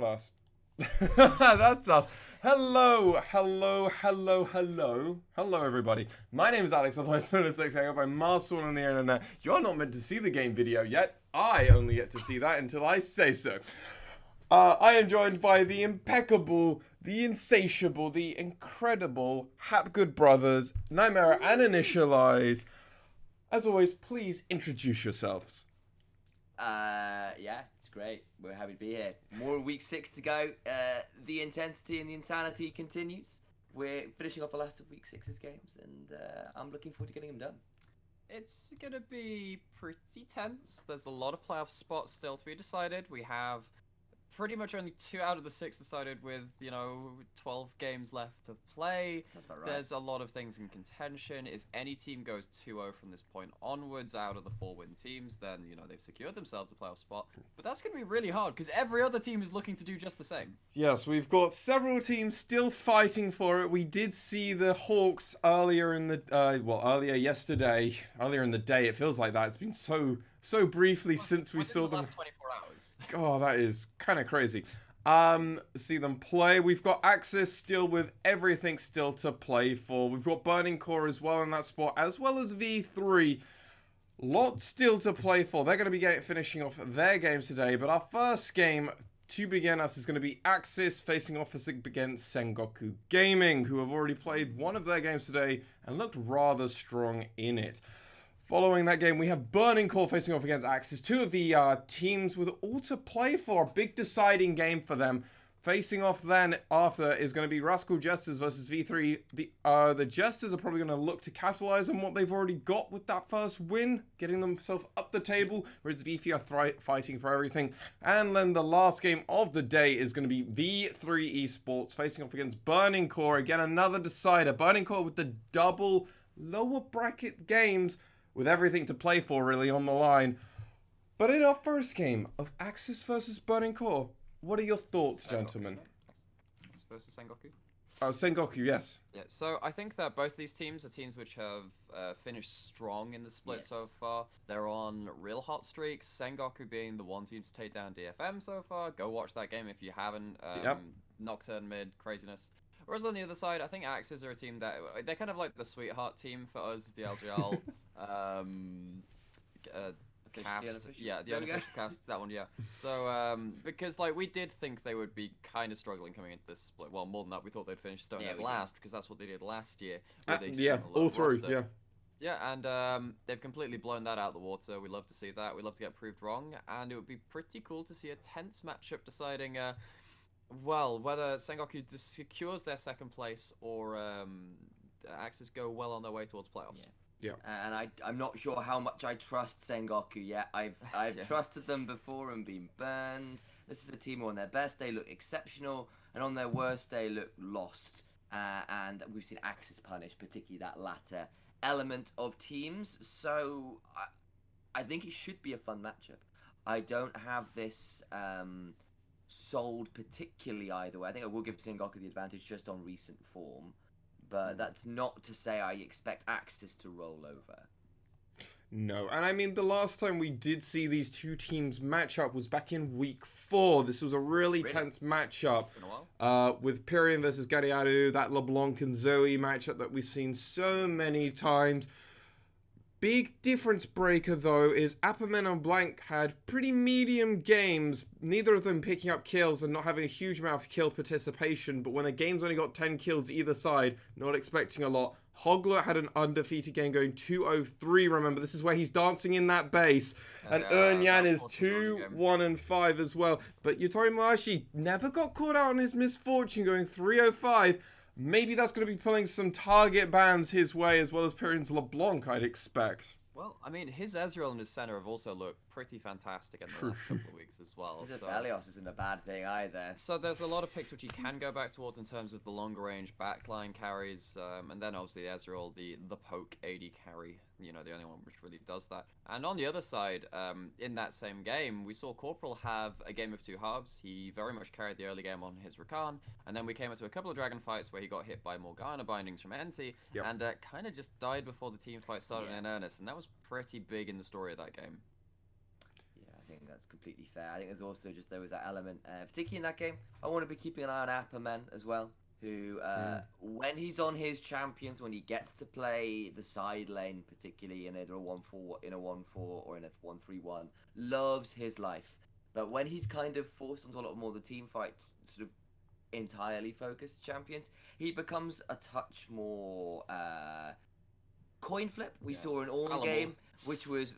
Us. That's us. Hello, everybody. My name is Alex, otherwise known as Sex. I go by Marcel on the internet. You're not meant to see the game video yet. I only get to see that until I say so. I am joined by the impeccable, the insatiable, the incredible Hapgood brothers, Nightmare and Initialize. As always, please introduce yourselves. Yeah, it's great. We're happy to be here. More week 6 to go. The intensity and the insanity continues. We're finishing off the last of week 6's games, and I'm looking forward to getting them done. It's gonna be pretty tense. There's a lot of playoff spots still to be decided. We have pretty much only 2 out of the 6 decided with, 12 games left to play. Sounds about right. There's a lot of things in contention. If any team goes 2-0 from this point onwards out of the 4-win teams, then, they've secured themselves a playoff spot. But that's going to be really hard because every other team is looking to do just the same. Yes, we've got several teams still fighting for it. We did see the Hawks earlier in the, yesterday, earlier in the day. It feels like that. It's been so briefly since we saw them. Last 24 hours. Oh, that is kind of crazy. See them play. We've got AXZ still with everything still to play for. We've got Burning Core as well in that spot, as well as V3. Lots still to play for. They're going to be finishing off their games today, but our first game to begin us is going to be AXZ facing off against Sengoku Gaming, who have already played one of their games today and looked rather strong in it. Following that game, we have Burning Core facing off against AXZ. Two of the teams with all to play for. A big deciding game for them. Facing off then after is going to be Rascal Jesters versus V3. The Jesters are probably going to look to capitalize on what they've already got with that first win, getting themselves up the table, whereas V3 are fighting for everything. And then the last game of the day is going to be V3 Esports facing off against Burning Core. Again, another decider. Burning Core with the double lower bracket games, with everything to play for really on the line. But in our first game of AXZ versus Burning Core, what are your thoughts, gentlemen? Versus Sengoku? Sengoku, yes. Yeah, so I think that both these teams are teams which have finished strong in the split so far. They're on real hot streaks, Sengoku being the one team to take down DFM so far. Go watch that game if you haven't. Nocturne mid, craziness. Whereas on the other side, I think AXZ are a team that they're kind of like the sweetheart team for us, the LJL cast. Yeah, the unofficial cast, that one, yeah. So, because we did think they would be kind of struggling coming into this split. Well, more than that, we thought they'd finish Stone Dead last because that's what they did last year. All through, yeah. Yeah, and they've completely blown that out of the water. We love to see that. We love to get proved wrong, and it would be pretty cool to see a tense matchup deciding. Well, whether Sengoku secures their second place or AXZ go well on their way towards playoffs. Yeah. And I'm not sure how much I trust Sengoku yet. I've trusted them before and been burned. This is a team who on their best day look exceptional, and on their worst day look lost. And we've seen AXZ punish, particularly that latter element of teams. So I think it should be a fun matchup. I don't have this sold particularly either way. I think I will give Sengoku the advantage just on recent form, but that's not to say I expect AXZ to roll over. No, and I mean the last time we did see these two teams match up was back in week 4. This was a really tense matchup with Pyrian versus Gadiadu, that LeBlanc and Zoe matchup that we've seen so many times. Big difference breaker, though, is Apperman and Blank had pretty medium games, neither of them picking up kills and not having a huge amount of kill participation, but when a game's only got 10 kills either side, not expecting a lot. Hogler had an undefeated game going 2-0-3, remember, this is where he's dancing in that base, and Earnyan is 2-1-5 as well, but Yutori never got caught out on his misfortune going 3-0-5. Maybe that's going to be pulling some target bans his way, as well as Pyrian's LeBlanc, I'd expect. Well, I mean, his Ezreal and his center have also looked pretty fantastic in the last couple of weeks as well. His Aphelios isn't a bad thing either. So there's a lot of picks which he can go back towards in terms of the longer range backline carries, and then obviously Ezreal, the poke AD carry, the only one which really does that. And on the other side, in that same game, we saw Corporal have a game of two halves. He very much carried the early game on his Rakan, and then we came into a couple of dragon fights where he got hit by Morgana bindings from NT, and kind of just died before the team fight started in earnest, and that was pretty big in the story of that game. think that's completely fair. I think there was that element, particularly in that game. I want to be keeping an eye on Apperman as well, who when he's on his champions, when he gets to play the side lane, particularly in either a 1-4, in a 1-4 or in a 1-3-1, loves his life. But when he's kind of forced onto a lot more of the team fight, sort of entirely focused champions, he becomes a touch more coin flip. We saw an Ornn game, which was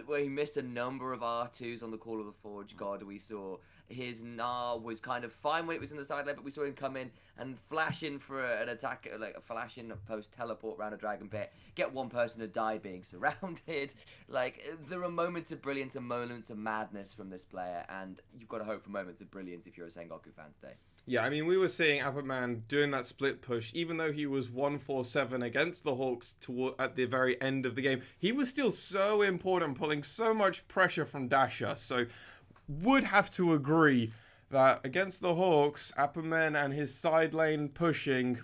where he missed a number of R2s on the Call of the Forge God. We saw his Gnar was kind of fine when it was in the side lane, but we saw him come in and flash in for an attack, like a flash in, post teleport around a dragon pit, get one person to die being surrounded. Like, there are moments of brilliance and moments of madness from this player, and you've got to hope for moments of brilliance if you're a Sengoku fan today. Yeah, I mean, we were seeing Apperman doing that split push, even though he was 1-4-7 against the Hawks at the very end of the game. He was still so important, pulling so much pressure from Dasher. So, would have to agree that against the Hawks, Apperman and his side lane pushing,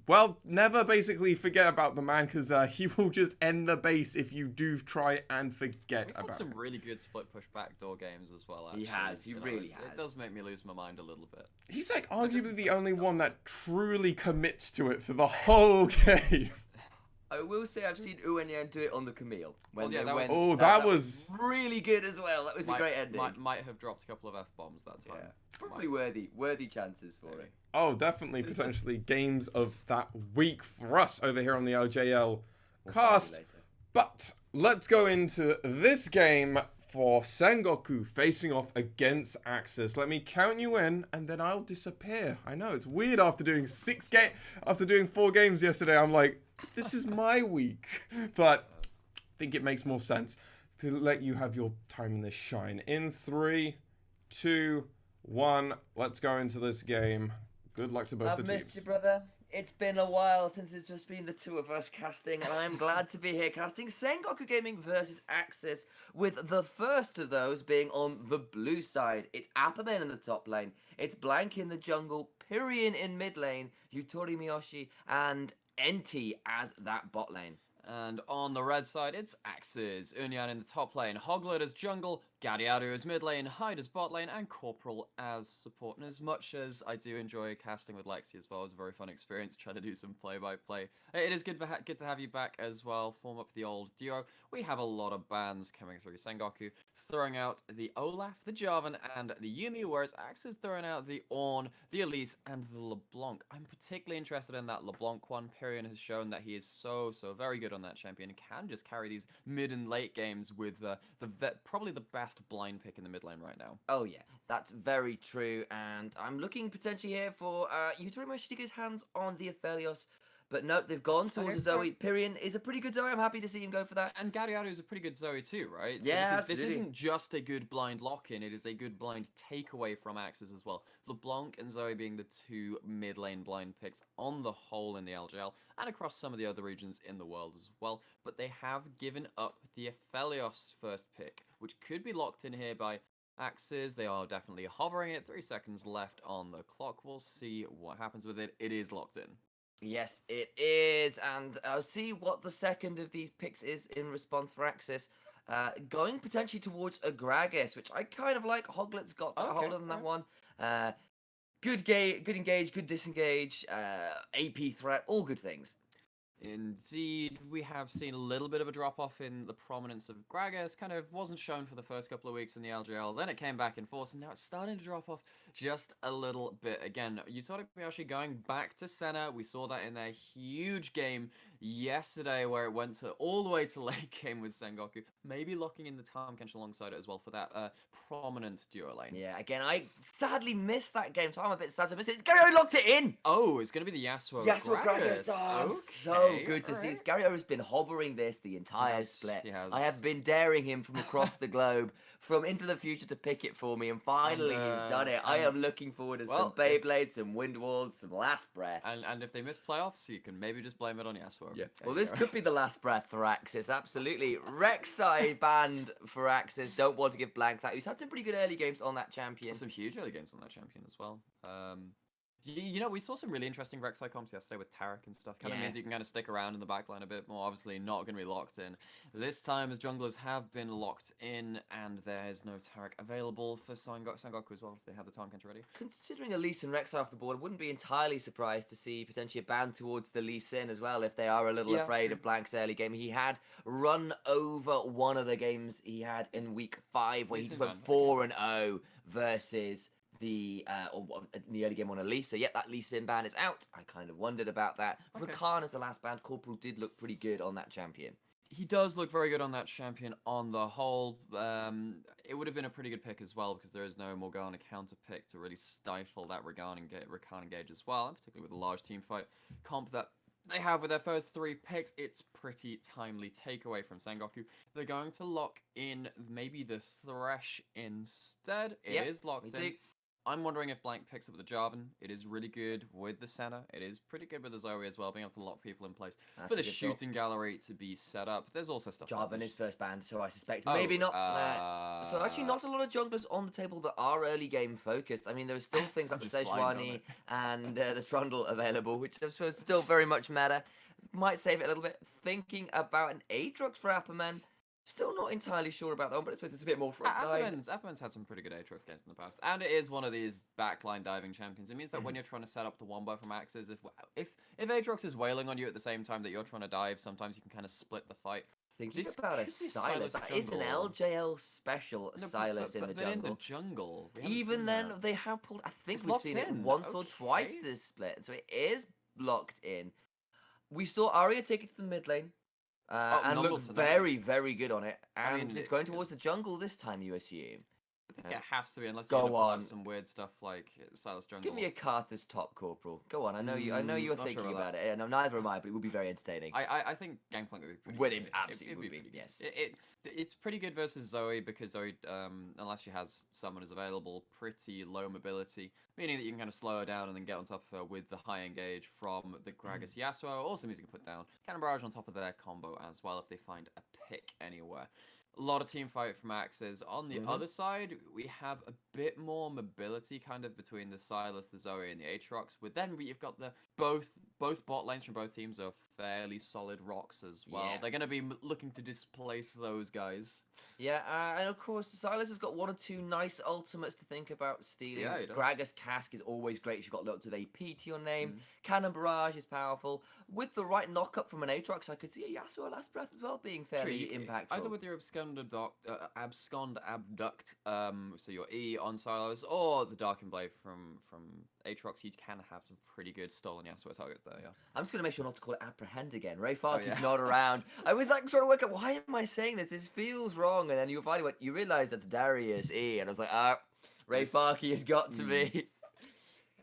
well, never basically forget about the man, because he will just end the base if you do try and forget We've about had some him. really good split push backdoor games as well, actually. He has, he really has. It does make me lose my mind a little bit. He's like arguably the only one that truly commits to it for the whole game. I will say I've seen Uenyan do it on the Camille. That was really good as well. That was a great ending. Might have dropped a couple of F-bombs that time. Yeah. Probably worthy chances for it. Oh, definitely, potentially games of that week for us over here on the LJL cast. But let's go into this game for Sengoku facing off against AXIZ. Let me count you in, and then I'll disappear. I know, it's weird after doing 4 games yesterday. I'm like, this is my week. But I think it makes more sense to let you have your time in this shine. In 3, 2, 1, let's go into this game. Good luck to both the teams. I've missed you, brother. It's been a while since it's just been the two of us casting, and I'm glad to be here casting Sengoku Gaming versus AXIZ, with the first of those being on the blue side. It's Apperman in the top lane, it's Blank in the jungle, Pyrian in mid lane, Yutori Miyoshi, and Enti as that bot lane. And on the red side, it's AXIZ, Unyan in the top lane, Hoglet as jungle, Gadiaru as mid lane, Hyde as bot lane, and Corporal as support. And as much as I do enjoy casting with Lexi as well, it was a very fun experience trying to do some play-by-play. It is good to have you back as well, form up the old duo. We have a lot of bans coming through. Sengoku throwing out the Olaf, the Jarvan, and the Yumi, whereas AXIZ throwing out the Ornn, the Elise, and the LeBlanc. I'm particularly interested in that LeBlanc one. Pyrian has shown that he is so very good on that champion, can just carry these mid and late games with probably the best blind pick in the mid lane right now. Oh yeah, that's very true, and I'm looking potentially here for Yutori Miyoshi to get his hands on the Aphelios. But no, they've gone towards a Zoe. Pyrian is a pretty good Zoe. I'm happy to see him go for that. And Gadiaru is a pretty good Zoe too, right? So yeah, this isn't just a good blind lock-in. It is a good blind takeaway from AXIZ as well. LeBlanc and Zoe being the two mid-lane blind picks on the whole in the LJL and across some of the other regions in the world as well. But they have given up the Aphelios first pick, which could be locked in here by AXIZ. They are definitely hovering it. 3 seconds left on the clock. We'll see what happens with it. It is locked in. Yes, it is, and I'll see what the second of these picks is in response for AXIZ. Going potentially towards a Gragas, which I kind of like. Hoglet's got a hold on that one. Good engage, good disengage, AP threat, all good things. Indeed, we have seen a little bit of a drop-off in the prominence of Gragas. Kind of wasn't shown for the first couple of weeks in the LJL, then it came back in force, and now it's starting to drop off just a little bit. Again, Yutori Miyoshi going back to Senna. We saw that in their huge game yesterday, where it went all the way to late game with Sengoku. Maybe locking in the Tahm Kench alongside it as well for that prominent duo lane. Yeah, again, I sadly missed that game, so I'm a bit sad to miss it. Gary locked it in! Oh, it's going to be the Yasuo Gragas. Oh, okay, so good to see. Gary has been hovering this the entire split. I have been daring him from across the globe, from Into the Future to pick it for me, and finally he's done it. I am looking forward to some Beyblades, some Windwalls, some last breaths. And if they miss playoffs, you can maybe just blame it on Yasuo. Yeah. Well, this could be the last breath for AXIZ, absolutely. Rek'Sai banned for AXIZ. Don't want to give Blank that. He's had some pretty good early games on that champion. Some huge early games on that champion as well. You know, we saw some really interesting Rek'Sai comps yesterday with Taric and stuff. Kind of Yeah. means you can kind of stick around in the backline a bit more. Obviously, not going to be locked in. This time, as junglers have been locked in, and there's no Taric available for Sengoku as well, so they have the Tahm Kench ready. Considering Elise and Rex are off the board, I wouldn't be entirely surprised to see potentially a ban towards the Lee Sin as well if they are a little Yeah, afraid true. of Blank's early game. He had run over one of the games he had in week 5 where Lee he Sin just went ban, 4-0 versus the in the early game on Elise. So yep, that Lee Sin ban is out. I kind of wondered about that. Okay. Rakan as the last ban, Corporal did look pretty good on that champion. He does look very good on that champion on the whole. It would have been a pretty good pick as well because there is no Morgana counter pick to really stifle that Rakan engage as well, and particularly with a large team fight comp that they have with their first 3 picks. It's pretty timely takeaway from Sengoku. They're going to lock in maybe the Thresh instead. It is locked in. I'm wondering if Blank picks up the Jarvan. It is really good with the Senna. It is pretty good with the Zoe as well, being able to lock people in place for the shooting gallery to be set up. There's also stuff Jarvan like is first banned, so I suspect maybe not. So actually, not a lot of junglers on the table that are early game focused. I mean, there are still things like the Sejuani and the Trundle available, which I suppose still very much meta. Might save it a little bit. Thinking about an Aatrox for Apperman. Still not entirely sure about that one, but I suppose it's a bit more frontline. Apperman's had some pretty good Aatrox games in the past, and it is one of these backline diving champions. It means that when you're trying to set up the wombo from AXIZ, if Aatrox is wailing on you at the same time that you're trying to dive, sometimes you can kind of split the fight. Thinking about a Silas, that is an LJL special Silas in the jungle. In the jungle, even then, they have pulled. I think we've seen it once or twice this split, so it is locked in. We saw Arya take it to the mid lane. And looked very, very good on it. And it's going towards the jungle this time, you assume. I think it has to be, unless you end up with some weird stuff like Silas jungle. Give me a Karthus top, Corporal. Go on, I know you're thinking about it. And neither am I, but it would be very entertaining. I think Gangplank would be pretty good. Absolutely would be, yes. It's pretty good versus Zoe because Zoe, unless she has summoners available, pretty low mobility, meaning that you can kind of slow her down and then get on top of her with the high engage from the Gragas Yasuo. Also means you can put down Cannon Barrage on top of their combo as well if they find a pick anywhere. A lot of team fight from AXZ. On the other side, we have a bit more mobility kind of between the Sylas, the Zoe, and the Aatrox. But then you've got the both bot lanes from both teams are fairly solid rocks as well. Yeah. They're going to be looking to displace those guys. Yeah, and of course, Silas has got 1 or 2 nice ultimates to think about stealing. Yeah, he does. Gragas Cask is always great if you've got lots of AP to your name. Cannon Barrage is powerful. With the right knock-up from an Aatrox, I could see a Yasuo Last Breath as well being fairly impactful. Either with your Abscond Abduct, so your E on Silas, or the Darkened Blade from Aatrox, you can have some pretty good stolen Yasuo targets there, yeah. I'm just going to make sure not to call it Apprehend again. Ray Farkey's not around. I was like trying to work out, why am I saying this? This feels wrong. And then you finally went, you realise that's Darius E. And I was like, Ray Farkey has got to be.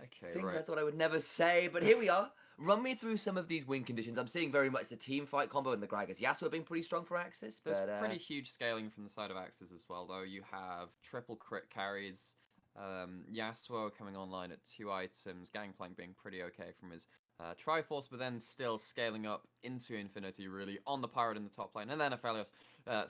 Okay, Things I thought I would never say, but here we are. Run me through some of these win conditions. I'm seeing very much the team fight combo and the Gragas Yasuo being pretty strong for AXZ. There's pretty huge scaling from the side of AXZ as well, though. You have triple crit carries, Yasuo coming online at 2 items, Gangplank being pretty okay from his Triforce, but then still scaling up into infinity, really, on the Pirate in the top lane. And then Aphelios,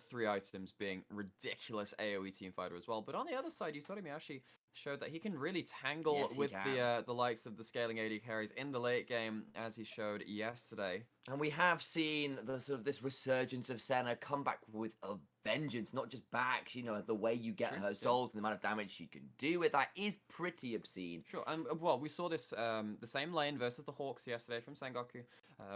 3 items being ridiculous AoE team fighter as well. But on the other side, Yutori Miyashi showed that he can really tangle with the likes of the scaling AD carries in the late game, as he showed yesterday. And we have seen the sort of this resurgence of Senna come back with a vengeance, not just back. You know, the way you get her souls and the amount of damage she can do with that is pretty obscene. Sure, and well, we saw this the same lane versus the Hawks yesterday from Sengoku.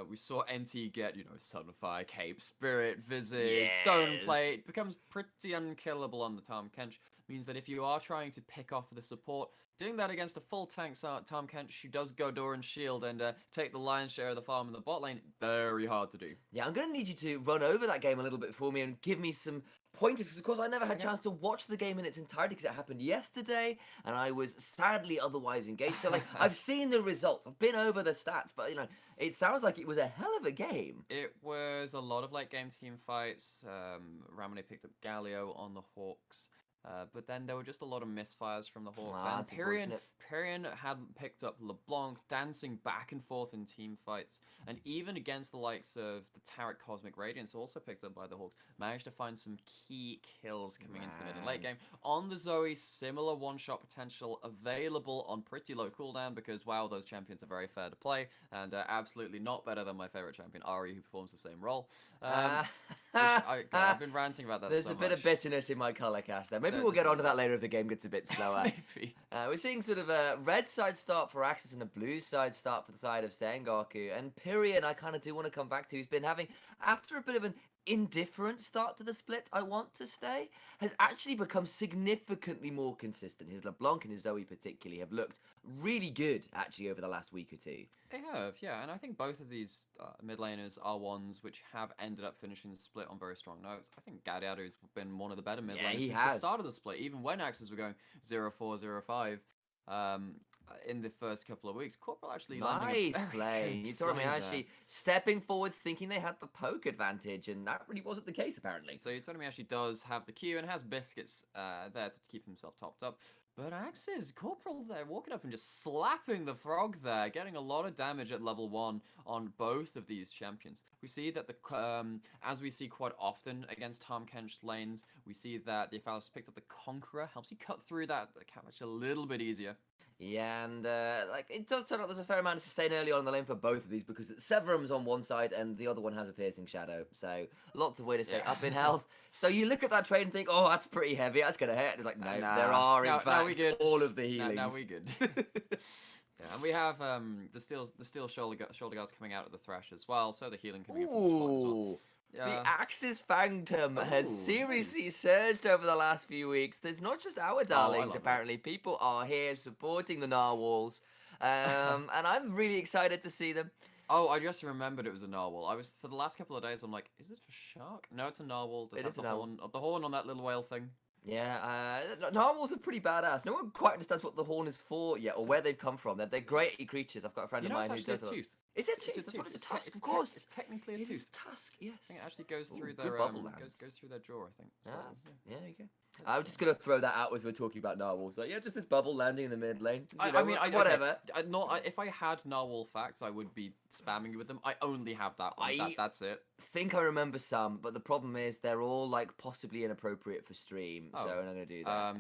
We saw NT get, you know, Sunfire, Cape, Spirit, Visage, Stone Plate, becomes pretty unkillable on the Tahm Kench. Means that if you are trying to pick off the support, doing that against a full tank Tahm Kench who does go Doran's shield and take the lion's share of the farm in the bot lane, very hard to do. Yeah, I'm going to need you to run over that game a little bit for me and give me some pointers, because of course I never had a chance to watch the game in its entirety because it happened yesterday and I was sadly otherwise engaged. So like, I've seen the results, I've been over the stats, but you know, it sounds like it was a hell of a game. It was a lot of late game team fights. Ramone picked up Galio on the Hawks. But then there were just a lot of misfires from the Hawks. Ah, And it's unfortunate. Pyrion had picked up LeBlanc, dancing back and forth in team fights. And even against the likes of the Tarek Cosmic Radiance, also picked up by the Hawks, managed to find some key kills coming into the mid and late game. On the Zoe, similar one-shot potential available on pretty low cooldown because, wow, those champions are very fair to play. And absolutely not better than my favorite champion, Ari, who performs the same role. I've been ranting about that There's so a bit much. of bitterness in my colour cast there. Maybe There's we'll a get bit onto of that later if the game gets a bit slower. Maybe. We're seeing sort of a red side start for AXZ and a blue side start for the side of Sengoku. And Pyrion, I kind of do want to come back to, who's been having, after a bit of an indifferent start to the split, I want to stay, has actually become significantly more consistent. His LeBlanc and his Zoe particularly have looked really good, actually, over the last week or two. They have, yeah, and I think both of these mid laners are ones which have ended up finishing the split on very strong notes. I think Gadiado's been one of the better mid laners since the start of the split, even when AXZ were going 0-4, 0-5. In the first couple of weeks, Corporal actually Nice play. You told me actually stepping forward, thinking they had the poke advantage, and that really wasn't the case apparently. So you told me actually does have the Q and has biscuits there to keep himself topped up. But AXZ, Corporal there, walking up and just slapping the frog there, getting a lot of damage at level 1 on both of these champions. We see that, as we see quite often against Tom Kench lanes, we see that the Aphelios picked up the Conqueror, helps you cut through that catch a little bit easier. Yeah, and like it does turn out there's a fair amount of sustain early on in the lane for both of these because Severum's on one side and the other one has a piercing shadow, so lots of way to stay up in health. So you look at that trade and think, oh, that's pretty heavy, that's gonna hit. It's like, no, there are in fact all of the healings. Now we good. Yeah, and we have the steel shoulder guards coming out of the Thresh as well, so the healing coming in from the spot as well. The AXZ Phantom has seriously surged over the last few weeks. There's not just our darlings, apparently. People are here supporting the Narwhals. And I'm really excited to see them. Oh, I just remembered it was a narwhal. For the last couple of days, I'm like, is it a shark? No, it's a narwhal. Does it have the horn on that little whale thing? Yeah, narwhals are pretty badass. No one quite understands what the horn is for yet, or where they've come from. They're great creatures. I've got a friend of mine who does a tooth. Is it a tooth? That's what it's a tusk, of course. It's technically a tooth. It's a tusk, yes. I think it actually goes through their goes through their jaw, I think. So, yeah, there you go. I'm just gonna throw that out as we're talking about narwhals. Like, yeah, just this bubble landing in the mid lane. Whatever. Okay. If I had narwhal facts, I would be spamming you with them. I only have that one. That's it. Think I remember some, but the problem is they're all like possibly inappropriate for stream, so I'm not gonna do that.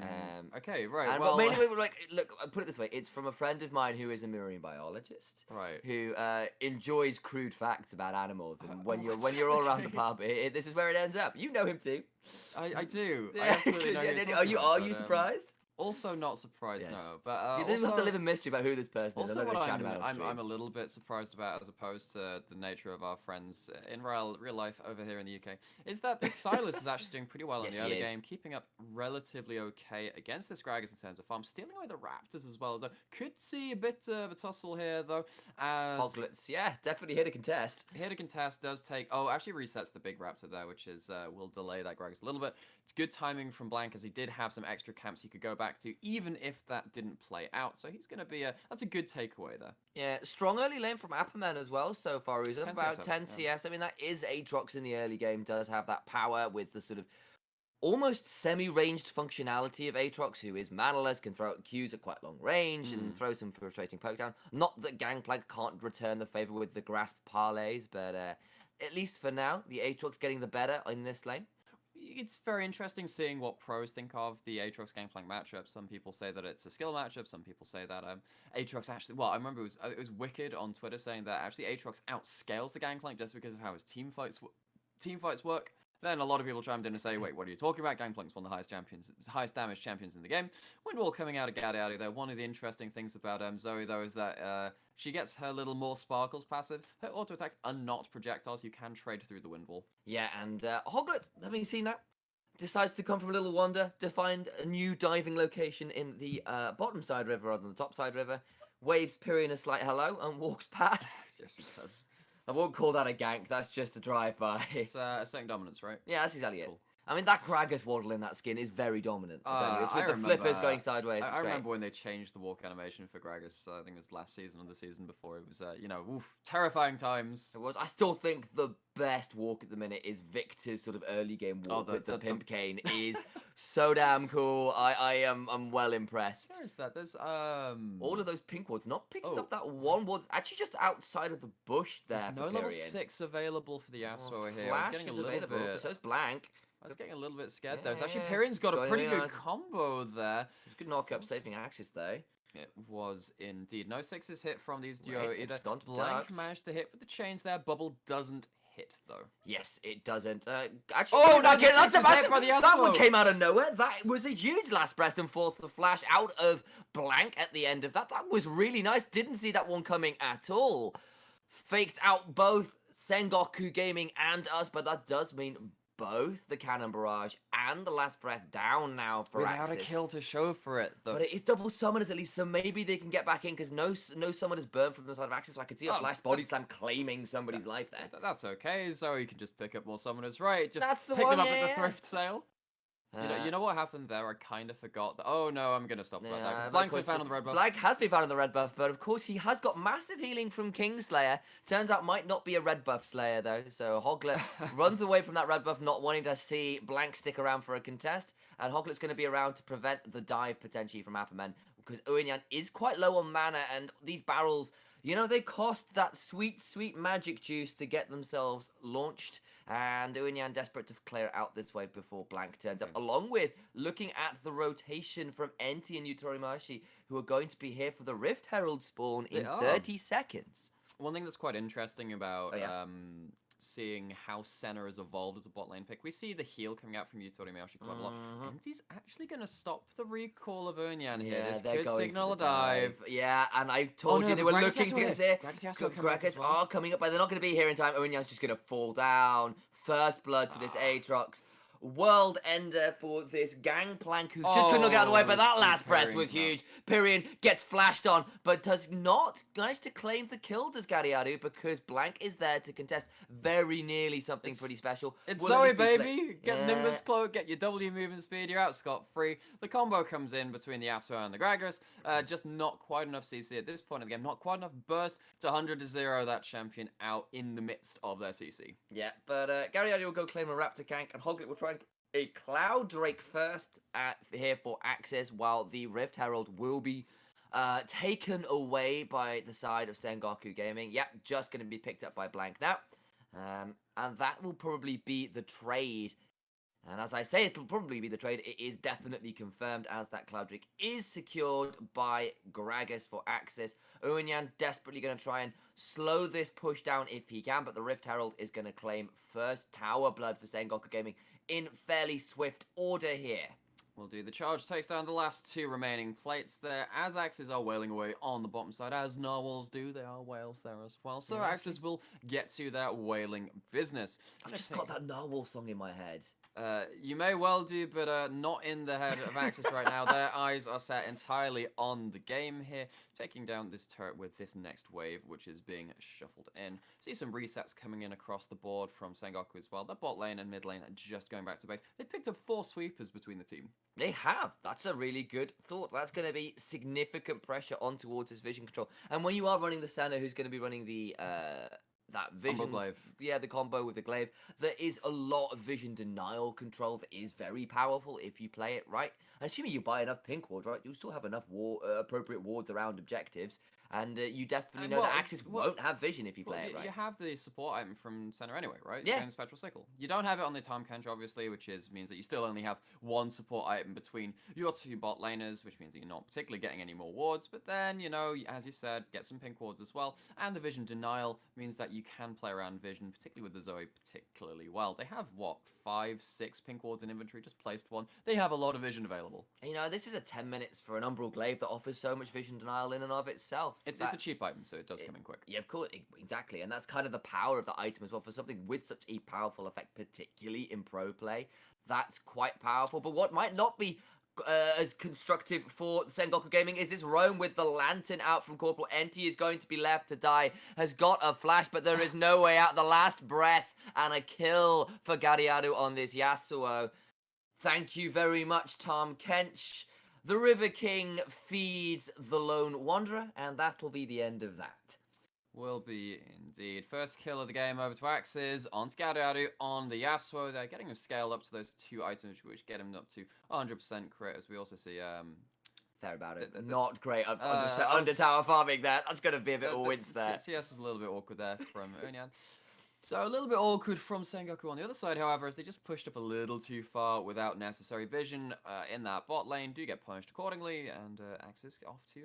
Okay, right. And, well, mainly, like, look, I'll put it this way: it's from a friend of mine who is a marine biologist, right? Who enjoys crude facts about animals, and when you're all around the pub, this is where it ends up. You know him too. I do. I absolutely know. Are you surprised? Also not surprised, no. But you didn't have to live a mystery about who this person is. Also, what I'm a little bit surprised about, as opposed to the nature of our friends in real life over here in the UK, is that this Silas is actually doing pretty well in the early game, keeping up relatively okay against this Gragas in terms of farm, stealing away the Raptors as well. Though could see a bit of a tussle here, though. As Hoglets, yeah, definitely here to contest. Here to contest does take. Oh, actually resets the big Raptor there, which is will delay that Gragas a little bit. It's good timing from Blank as he did have some extra camps he could go back to, even if that didn't play out. So he's going to be that's a good takeaway there. Yeah, strong early lane from Apperman as well so far. He's about 10 CS. Yeah. I mean, that is Aatrox in the early game, does have that power with the sort of almost semi-ranged functionality of Aatrox, who is manaless, can throw out Qs at quite long range and throw some frustrating poke down. Not that Gangplank can't return the favor with the grasp parlays, but at least for now, the Aatrox getting the better in this lane. It's very interesting seeing what pros think of the Aatrox Gangplank matchup. Some people say that it's a skill matchup. Some people say that Aatrox actually... Well, I remember it was Wicked on Twitter saying that actually Aatrox outscales the Gangplank just because of how his team fights work. Then a lot of people chimed in and say, wait, what are you talking about? Gangplank's one of the highest damage champions in the game. Windwall coming out of Gadiadi there. One of the interesting things about Zoe, though, is that she gets her little more sparkles passive. Her auto attacks are not projectiles. You can trade through the Windwall. Yeah, and Hoglet, having seen that, decides to come from a little wander to find a new diving location in the bottom side river rather than the top side river. Waves Pyrion a slight hello and walks past. Yes, she does. I won't call that a gank, that's just a drive-by. It's setting dominance, right? Yeah, that's exactly it. I mean, that Gragas waddle in that skin is very dominant. It's with I the flippers remember- going sideways. I It's great. remember when they changed the walk animation for Gragas. I think it was last season or the season before. It was, terrifying times. It was. I still think the best walk at the minute is Victor's sort of early game walk with the pimp cane is so damn cool. I'm well impressed. Where is that? There's All of those pink wards, not picking Oh. up that one ward, actually just outside of the bush there. There's no for level Pyrian. 6 available for the Yasuo here. I was Flash getting a is little available, bit. so it's blank. I was getting a little bit scared though. So Yeah, actually, yeah. Pyrian's got a Going pretty in, good guys. combo there. Good knock-up, saving AXZ though. It was indeed. No 6s hit from these duo Right, either. it's gone to Blank ducks. managed to hit with the chains there. Bubble doesn't hit though. Yes, it doesn't. Actually, Oh, no, no, the that's six a is hit massive. by the That one Yasuo. came out of nowhere. That was a huge last breath and forth the flash out of blank at the end of that. That was really nice. Didn't see that one coming at all. Faked out both Sengoku Gaming and us, but that does mean both the Cannon Barrage and the last breath down now for Without a AXZ. kill to show for it though. But it is double summoners at least, so maybe they can get back in because no summoners burned from the side of AXZ, so I could see a Oh, flash body slam claiming somebody's life there. That's okay. Zoe can just pick up more summoners, right? Just That's the pick one, them up yeah, at the yeah. thrift sale. You know what happened there? I kind of forgot. Oh no, I'm gonna stop about that. 'Cause Blank's been found on the red buff. Blank has been found on the red buff, but of course he has got massive healing from Kingslayer. Turns out might not be a red buff Slayer though, so Hoglet runs away from that red buff, not wanting to see Blank stick around for a contest, and Hoglet's going to be around to prevent the dive potentially from Apperman, because Uinyan is quite low on mana, and these barrels, they cost that sweet, sweet magic juice to get themselves launched. And Uinyan desperate to clear out this wave before Blank turns up, along with looking at the rotation from Enti and Yutorimashi, who are going to be here for the Rift Herald spawn in They are. 30 seconds. One thing that's quite interesting about Oh, yeah. seeing how Senna has evolved as a bot lane pick, we see the heal coming out from Yutori Mayoshi quite a lot. Enti's actually going to stop the recall of Earnyan here. This they're could going signal for a the dive. Yeah, and I told no, you they but were Gragas looking to Yasuo get here. Gragas Yasuo coming up as Gragas well. are coming up, but they're not going to be here in time. Uinyan's just going to fall down. First blood to this Aatrox. World ender for this Gangplank who just couldn't get out of the way, but that see last breath Pyrian was come out. huge. Pyrian gets flashed on, but does not manage to claim the kill, does Gariadu, because Blank is there to contest very nearly something pretty special. It's Will at Zoe, least be baby! Get Nimbus Cloak, get your W movement speed, you're out scot-free. The combo comes in between the Yasuo and the Gragas. Just not quite enough CC at this point of the game. Not quite enough burst to 100-0 that champion out in the midst of their CC. Yeah, but Gariadu will go claim a Raptor Gank, and Hoglet will try and a Cloud Drake first here for AXZ, while the Rift Herald will be taken away by the side of Sengoku Gaming. Yep, just going to be picked up by Blank now. And that will probably be the trade. And as I say, it'll probably be the trade. It is definitely confirmed as that Cloud Drake is secured by Gragas for AXZ. Uinyan desperately going to try and slow this push down if he can, but the Rift Herald is going to claim first Tower Blood for Sengoku Gaming in fairly swift order here. Will do. The charge takes down the last two remaining plates there, as Axes are wailing away on the bottom side, as narwhals do. There are whales there as well. So Axes will get to their whaling business. I've just got that narwhal song in my head. You may well do, but not in the head of Axis right now. Their eyes are set entirely on the game here, taking down this turret with this next wave, which is being shuffled in. See some resets coming in across the board from Sengoku as well. Their bot lane and mid lane are just going back to base. They picked up 4 sweepers between the team. They have. That's a really good thought. That's going to be significant pressure on towards his vision control. And when you are running the Senna, who's going to be running the that vision glaive. Yeah, the combo with the glaive, there is a lot of vision denial control that is very powerful if you play it right. And assuming you buy enough pink wards, right, you'll still have enough appropriate wards around objectives. And you definitely know that Axis won't have vision if you play it right. You have the support item from Senna anyway, right? Yeah. The Spectral Sickle. You don't have it on the Time Kench, obviously, which means that you still only have one support item between your 2 bot laners, which means that you're not particularly getting any more wards. But then, you know, as you said, get some pink wards as well. And the vision denial means that you can play around vision, particularly with the Zoe, particularly well. They have, what, 5, 6 pink wards in inventory, just placed one. They have a lot of vision available. You know, this is a 10 minutes for an Umbral Glaive that offers so much vision denial in and of itself. It's a cheap item, so it does come in quick. Yeah, of course, exactly. And that's kind of the power of the item as well. For something with such a powerful effect, particularly in pro play, that's quite powerful. But what might not be as constructive for Sengoku Gaming is this roam with the lantern out from Corporal. Enti is going to be left to die, has got a flash, but there is no way out. The last breath and a kill for Gariadu on this Yasuo. Thank you very much, Tom Kench. The River King feeds the Lone Wanderer, and that'll be the end of that. Will be indeed. First kill of the game over to AXIZ on Scadaru on the Yasuo. They're getting him scaled up to those 2 items, which get him up to 100% crit, as we also see... Fair about it. Not great under tower farming there. That's going to be a bit of a wince there. CS is a little bit awkward there from Unyan. So a little bit awkward from Sengoku on the other side, however, as they just pushed up a little too far without necessary vision in that bot lane. Do get punished accordingly, and AXIZ off to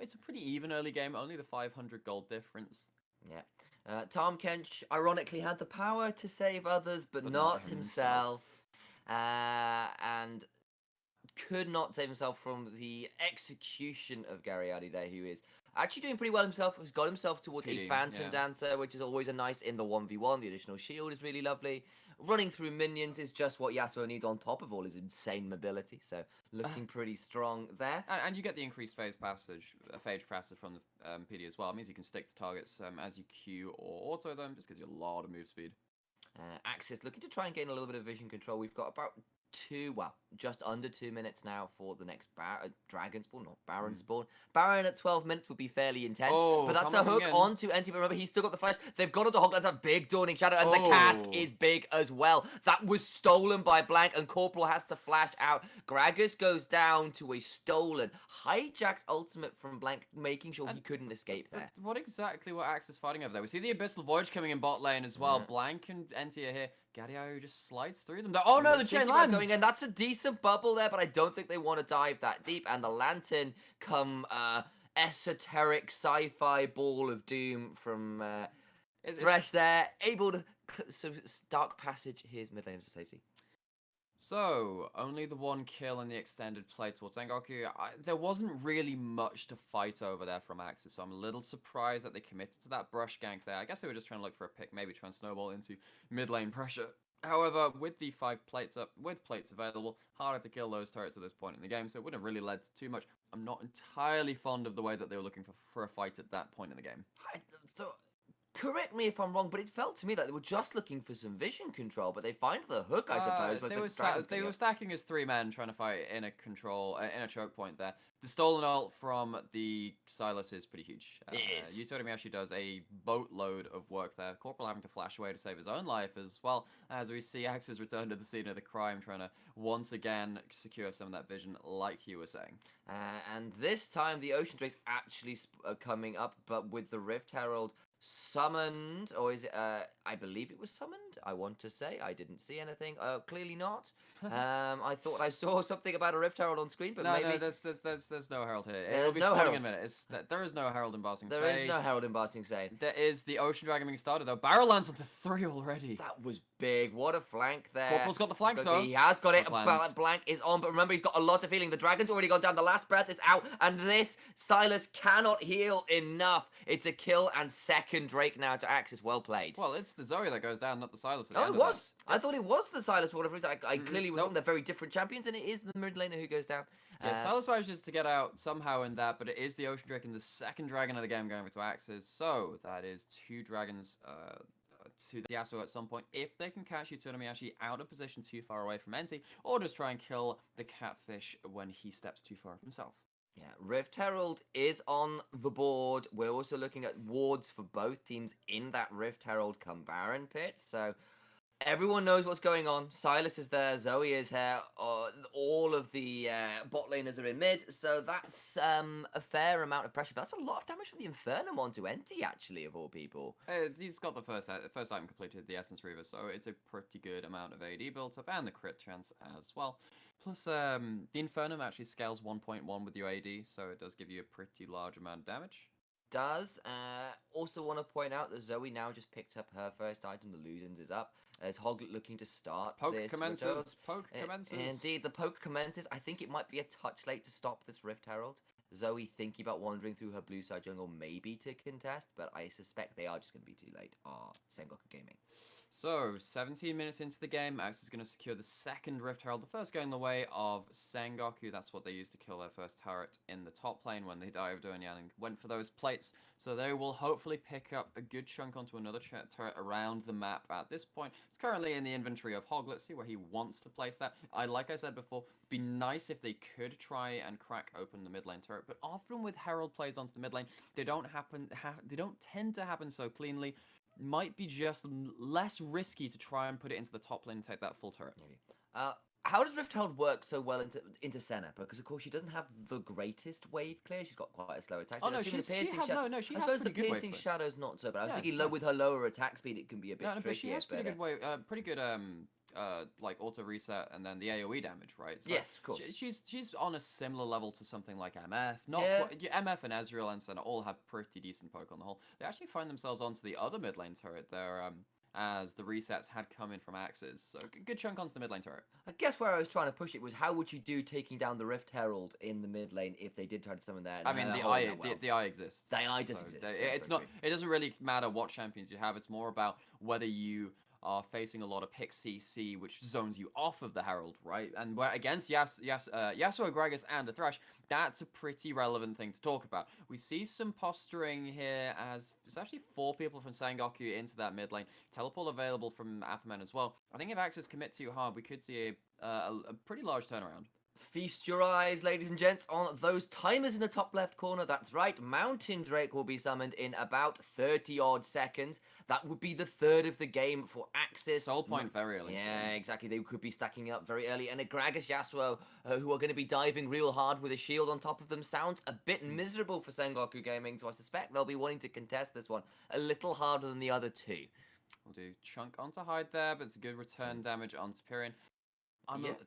it's a pretty even early game, only the 500 gold difference. Yeah. Tom Kench ironically had the power to save others, but not himself. And could not save himself from the execution of Gariadi there, who is actually doing pretty well himself. He's got himself towards a Phantom Dancer, which is always a nice in the 1v1. The additional shield is really lovely. Running through minions is just what Yasuo needs on top of all his insane mobility. So looking pretty strong there. And you get the increased phage passage from the PD as well. It means you can stick to targets as you Q or auto them. Just gives you a lot of move speed. AXIZ looking to try and gain a little bit of vision control. We've got about just under 2 minutes now for the next Dragon spawn, not Baron spawn. Baron at 12 minutes would be fairly intense, but that's a hook onto NT. But remember, he's still got the flash. They've got onto Hoglands, a big Dawning Shadow, and the cask is big as well. That was stolen by Blank, and Corporal has to flash out. Gragas goes down to a stolen, hijacked ultimate from Blank, making sure he couldn't escape there. What exactly were AXIZ fighting over there? We see the Abyssal Voyage coming in bot lane as well. Blank and NT are here. Gadiaio just slides through them. Oh no, the chain lands! And that's a decent bubble there, but I don't think they want to dive that deep. And the Lantern come esoteric sci-fi ball of doom from Thresh there. Able to dark passage his mid lane to safety. So, only the 1 kill in the extended play towards Sengoku. There wasn't really much to fight over there from AXIZ, so I'm a little surprised that they committed to that brush gank there. I guess they were just trying to look for a pick, maybe try and snowball into mid lane pressure. However, with the 5 plates up, with plates available, harder to kill those turrets at this point in the game, so it wouldn't have really led to too much. I'm not entirely fond of the way that they were looking for a fight at that point in the game. Correct me if I'm wrong, but it felt to me like they were just looking for some vision control, but they find the hook, I suppose. They were stacking as 3 men trying to fight in a choke point there. The stolen ult from the Sylas is pretty huge. Yutori actually does a boatload of work there. Corporal having to flash away to save his own life as well, as we see AXIZ return to the scene of the crime, trying to once again secure some of that vision, like you were saying. And this time the Ocean Drake's actually coming up, but with the Rift Herald summoned, or is it, I believe it was summoned, I want to say. I didn't see anything. Clearly not. I thought I saw something about a Rift Herald on screen, but maybe... No, there's no Herald here. It'll be spawning in a minute. There is no Herald embossing say. There is no Herald embossing say. There is the Ocean Dragon being started, though. Barrel lands onto 3 already. That was big. What a flank there. Corporal's got the flank, though. He has got it. Blank is on, but remember, he's got a lot of healing. The Dragon's already gone down. The last breath is out, and this Sylas cannot heal enough. It's a kill and second Drake now to AXIZ. Well played. Well, it's the Zoe that goes down, not the Sylas. Oh, it was. I thought it was the Sylas. For whatever reason, I clearly was wrong. They're very different champions, and it is the mid laner who goes down. Yeah, Sylas manages to get out somehow in that, but it is the Ocean Drake and the second dragon of the game going over to AXIZ. So that is 2 dragons to the Yasuo at some point, if they can catch Yutonomiyashi out of position too far away from Enti, or just try and kill the catfish when he steps too far himself. Yeah, Rift Herald is on the board. We're also looking at wards for both teams in that Rift Herald come Baron pit, so everyone knows what's going on. Sylas is there, Zoe is here, all of the bot laners are in mid, so that's a fair amount of pressure. But that's a lot of damage from the Infernum onto Enti, actually, of all people. He's got the first item completed, the Essence Reaver, so it's a pretty good amount of AD built up, and the crit chance as well. Plus, the Infernum actually scales 1.1 with your AD, so it does give you a pretty large amount of damage. Does. Also want to point out that Zoe now just picked up her first item. The Ludens is up. As Hog looking to start Poke this. Commences. Poke commences. Indeed, the poke commences. I think it might be a touch late to stop this Rift Herald. Zoe thinking about wandering through her blue side jungle maybe to contest, but I suspect they are just going to be too late. Sengoku Gaming. So, 17 minutes into the game, AXZ is going to secure the second Rift Herald, the first going the way of Sengoku. That's what they used to kill their first turret in the top lane when they dived in and went for those plates. So they will hopefully pick up a good chunk onto another turret around the map at this point. It's currently in the inventory of Hog. Let's see where he wants to place that. Like I said before, be nice if they could try and crack open the mid lane turret, but often with Herald plays onto the mid lane, they don't tend to happen so cleanly. Might be just less risky to try and put it into the top lane and take that full turret. Maybe. How does Rift Herald work so well into Senna? Because of course she doesn't have the greatest wave clear. She's got quite a slow attack. Oh no, she has the piercing shadow's not so bad. I was thinking with her lower attack speed, it can be a bit trickier. But she has pretty good like auto reset and then the AoE damage, right? So yes, of course. She's on a similar level to something like MF. MF and Ezreal and Senna all have pretty decent poke on the whole. They actually find themselves onto the other mid lane turret there. As the resets had come in from AXIZ. So good chunk onto the mid lane turret. I guess where I was trying to push it was how would you do taking down the Rift Herald in the mid lane if they did try to summon there? I mean, the eye exists. The eye does exist. It doesn't really matter what champions you have. It's more about whether you are facing a lot of pick CC, which zones you off of the Herald, right? And where against Yasuo, Gragas, and a Thresh, that's a pretty relevant thing to talk about. We see some posturing here as it's actually 4 people from Sengoku into that mid lane. Teleport available from Appaman as well. I think if AXIZ commit too hard, we could see a pretty large turnaround. Feast your eyes, ladies and gents, on those timers in the top left corner. That's right, Mountain Drake will be summoned in about 30-odd seconds. That would be the third of the game for AXIZ. Soul point very early. Yeah, exactly. They could be stacking up very early. And a Gragas Yasuo, who are going to be diving real hard with a shield on top of them, sounds a bit miserable for Sengoku Gaming, so I suspect they'll be wanting to contest this one a little harder than the other two. We'll do chunk onto Hyde there, but it's a good return damage onto Pyrian.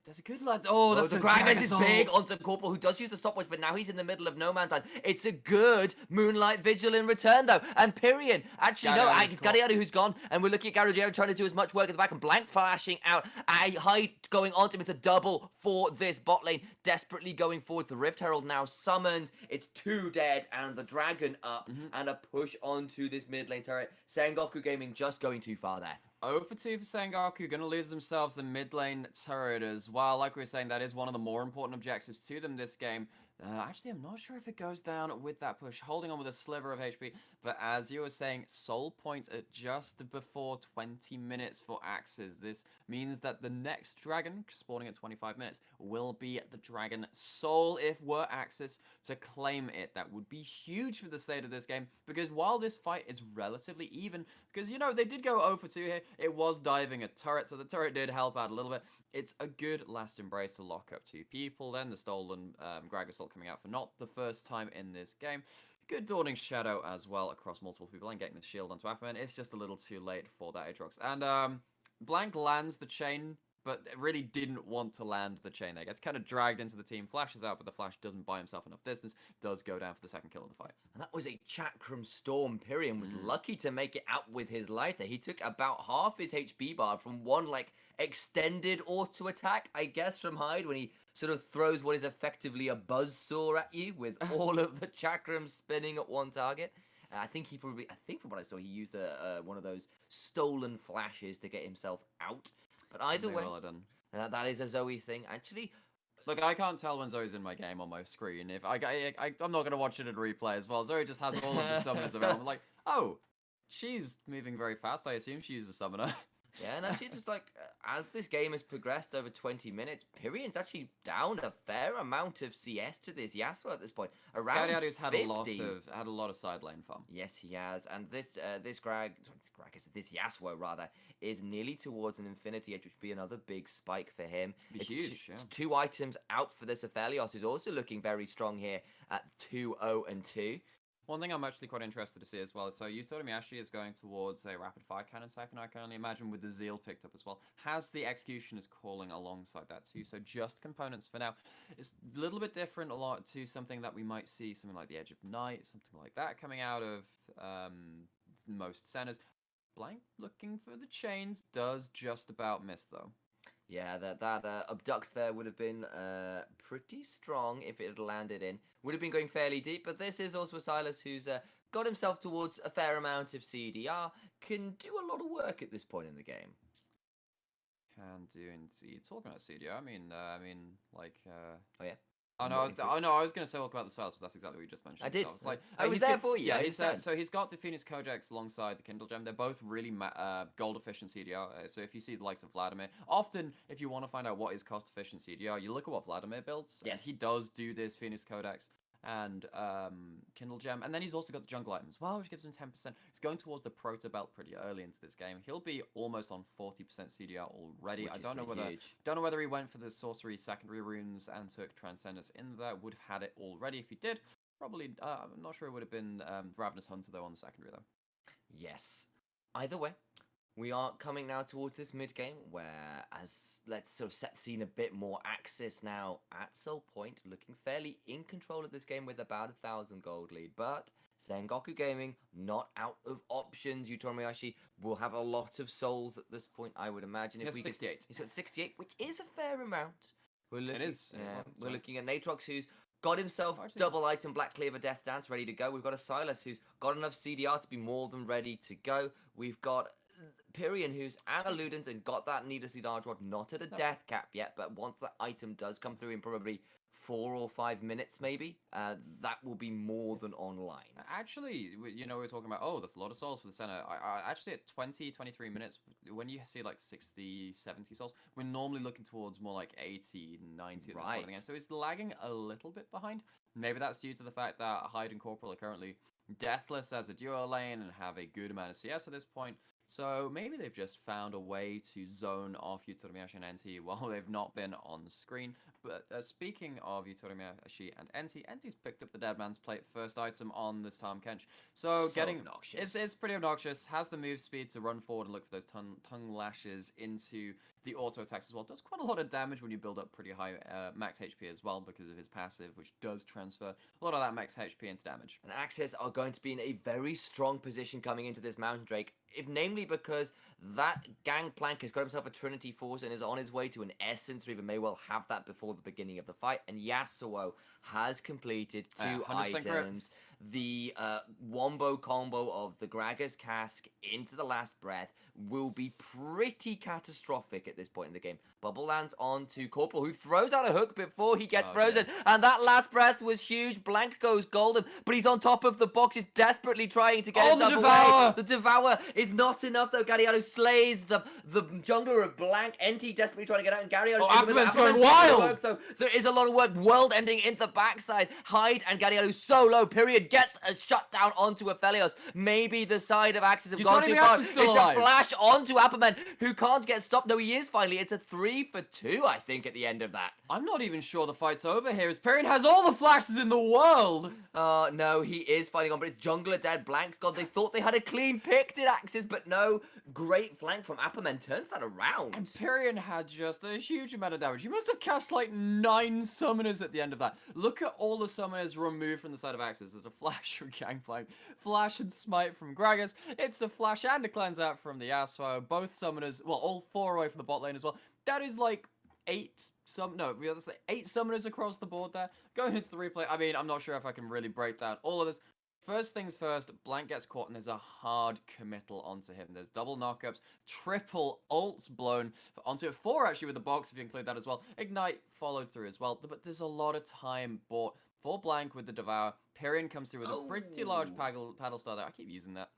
There's a good lad. The Gragas is big onto Corporal, who does use the stopwatch, but now he's in the middle of no man's land. It's a good Moonlight Vigil in return, though. And Pyrian, actually, it's Gadiadu who's gone, and we're looking at Gadiadu trying to do as much work at the back, and Blank flashing out. Hyde going onto him. It's a double for this bot lane, desperately going forward. The Rift Herald now summoned. It's 2 dead, and the Dragon up, and a push onto this mid lane turret. Sengoku Gaming just going too far there. 0 for 2 for Sengoku, going to lose themselves the mid lane turret as well. Like we were saying, that is one of the more important objectives to them this game. Actually, I'm not sure if it goes down with that push, holding on with a sliver of HP. But as you were saying, soul points at just before 20 minutes for AXIZ. This means that the next dragon, spawning at 25 minutes, will be the Dragon Soul if we're AXIZ to claim it. That would be huge for the state of this game, because while this fight is relatively even, because, you know, they did go 0 for 2 here, it was diving a turret, so the turret did help out a little bit. It's a good last embrace to lock up 2 people. Then the stolen Gragas coming out for not the first time in this game. Good Dawning Shadow as well across multiple people and getting the shield onto Appaman. It's just a little too late for that Aatrox. And Blank lands the chain, but really didn't want to land the chain there. Gets kind of dragged into the team, flashes out, but the flash doesn't buy himself enough distance, does go down for the second kill of the fight. And that was a Chakram Storm. Pyrian was lucky to make it out with his life there. He took about half his HP bar from one, like, extended auto attack, I guess, from Hyde, when he sort of throws what is effectively a buzzsaw at you with all of the Chakrams spinning at one target. I think from what I saw, he used one of those stolen flashes to get himself out. But either way, well done. That is a Zoe thing. Actually, look, I can't tell when Zoe's in my game on my screen. If I'm not going to watch it in replay as well. Zoe just has all of the summoners available. I'm like, oh, she's moving very fast. I assume she used a summoner. Yeah, and actually, just like as this game has progressed over 20 minutes, Pyrian's actually down a fair amount of CS to this Yasuo at this point. Around Gadiadu's 50. had a lot of side lane fun. Yes, he has, and this Yasuo rather is nearly towards an infinity edge, which would be another big spike for him. It's huge. It's 2 items out for this Aphelios, who's also looking very strong here at 2-0 and 2. One thing I'm actually quite interested to see as well is, so you told me Ashley is going towards a rapid fire cannon second. I can only imagine with the Zeal picked up as well. Has the Executioner's calling alongside that too? So just components for now. It's a little bit different to something that we might see, something like the Edge of Night, something like that coming out of most centers. Blank looking for the chains, does just about miss though. Yeah, that abduct there would have been pretty strong if it had landed in. Would have been going fairly deep, but this is also a Silas who's got himself towards a fair amount of CDR, can do a lot of work at this point in the game. Can do indeed. Talking about CDR, I mean, like. Oh yeah. Oh no, I was going to say talk about the Silas, but that's exactly what you just mentioned. I did. So it's like, I was there for you. Yeah, so he's got the Phoenix Codex alongside the Kindle Gem. They're both really gold efficient CDR. So if you see the likes of Vladimir, often if you want to find out what is cost efficient CDR, you look at what Vladimir builds. Yes. He does do this Phoenix Codex and Kindle Gem, and then he's also got the jungle item as well, which gives him 10%. He's going towards the Proto Belt pretty early into this game. He'll be almost on 40% CDR already. I don't know whether he went for the sorcery secondary runes and took Transcendence in there. Would have had it already if he did. Probably, I'm not sure it would have been Ravenous Hunter though on the secondary though. Yes. Either way, we are coming now towards this mid-game where, let's sort of set the scene a bit more, AXIZ now at Soul Point, looking fairly in control of this game with about 1,000 gold lead, but Sengoku Gaming not out of options. Utomiyashi will have a lot of souls at this point, I would imagine. He has 68. He's got 68, which is a fair amount. It is. We're looking at Natrox, who's got himself double item Black Cleaver Death Dance ready to go. We've got a Silas who's got enough CDR to be more than ready to go. We've got Pyrian, who's at a Ludens and got that needlessly large rod, not at a death cap yet, but once that item does come through in probably 4 or 5 minutes maybe, that will be more than online. Actually, you know, we were talking about, oh, that's a lot of souls for the center. I actually, at 23 minutes, when you see like 60, 70 souls, we're normally looking towards more like 80, 90 at this point in the game. So it's lagging a little bit behind. Maybe that's due to the fact that Hyde and Corporal are currently deathless as a duo lane and have a good amount of CS at this point. So maybe they've just found a way to zone off Utomiyashi and NT while they've not been on screen. But speaking of Utomiyashi and NT's picked up the Dead Man's Plate first item on this Tom Kench. So getting obnoxious. It's pretty obnoxious. Has the move speed to run forward and look for those tongue lashes into the auto attacks as well. Does quite a lot of damage when you build up pretty high max HP as well because of his passive, which does transfer a lot of that max HP into damage. And AXZ are going to be in a very strong position coming into this Mountain Drake, if namely because that Gangplank has got himself a Trinity Force and is on his way to an Essence, or even may well have that before the beginning of the fight. And Yasuo has completed 2 items. Correct. The wombo combo of the Gragas Cask into the last breath will be pretty catastrophic at this point in the game. Bubble lands onto Corporal, who throws out a hook before he gets frozen. Yeah. And that last breath was huge. Blank goes golden, but he's on top of the box. He's desperately trying to get himself away. The Devour is not enough, though. Galliano slays the jungler of Blank. NT desperately trying to get out, and Galliano's going wild. Work, though. There is a lot of work. World ending in the backside. Hyde and Galliano so low. Period. Gets a shutdown onto Aphelios. Maybe the side of AXZ have gone too far. It's a flash onto Apperman, who can't get stopped. No, he is finally. It's a 3 for 2, I think, at the end of that. I'm not even sure the fight's over here, as Perian has all the flashes in the world. No, he is fighting on, but it's jungler dead. Blank's gone. They thought they had a clean pick, did AXZ, but no. Great flank from Apperman turns that around. And Perian had just a huge amount of damage. He must have cast like 9 summoners at the end of that. Look at all the summoners removed from the side of AXZ. There's a flash from Gangplank, flash and smite from Gragas. It's a flash and a cleanse out from the Yasuo. Both summoners, well, all 4 away from the bot lane as well. That is like 8 summoners across the board there. Going into the replay, I mean, I'm not sure if I can really break down all of this. First things first, Blank gets caught and there's a hard committal onto him. There's double knockups, triple ults blown onto it. 4 actually with the box if you include that as well. Ignite followed through as well, but there's a lot of time bought for Blank with the Devour. Perian comes through with a pretty large paddle star there. I keep using that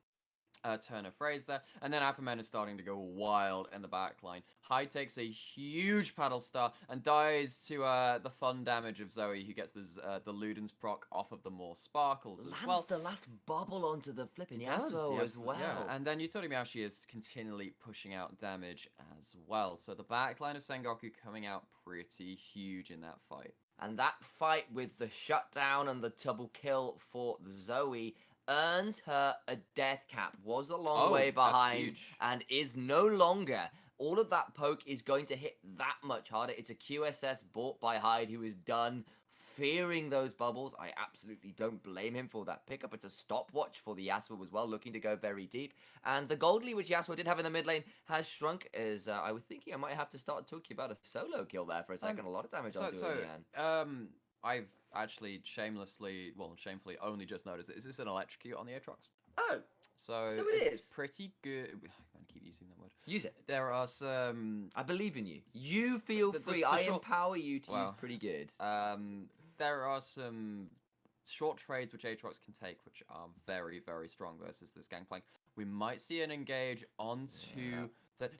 turn of phrase there. And then Apperman is starting to go wild in the back line. Hyde takes a huge paddle star and dies to the fun damage of Zoe, who gets the Ludens proc off of the more sparkles as well. The last bubble onto the flipping Yasuo as well. Yeah. And then Utomiyashi is continually pushing out damage as well. So the back line of Sengoku coming out pretty huge in that fight. And that fight with the shutdown and the double kill for Zoe earns her a death cap, was a long way behind, and is no longer. All of that poke is going to hit that much harder. It's a QSS bought by Hyde, who is done fearing those bubbles. I absolutely don't blame him for that pickup. It's a stopwatch for the Yasuo as well, looking to go very deep. And the gold lead, which Yasuo did have in the mid lane, has shrunk. As I was thinking I might have to start talking about a solo kill there for a second. A lot of damage onto Unian. I've actually shamefully only just noticed it. Is this an electrocute on the Aatrox? Oh, so it is pretty good. I'm gonna keep using that word. Use it. There are some. I believe in you. You feel free. I empower you to use pretty good. There are some short trades which Aatrox can take, which are very, very strong versus this Gangplank. We might see an engage onto.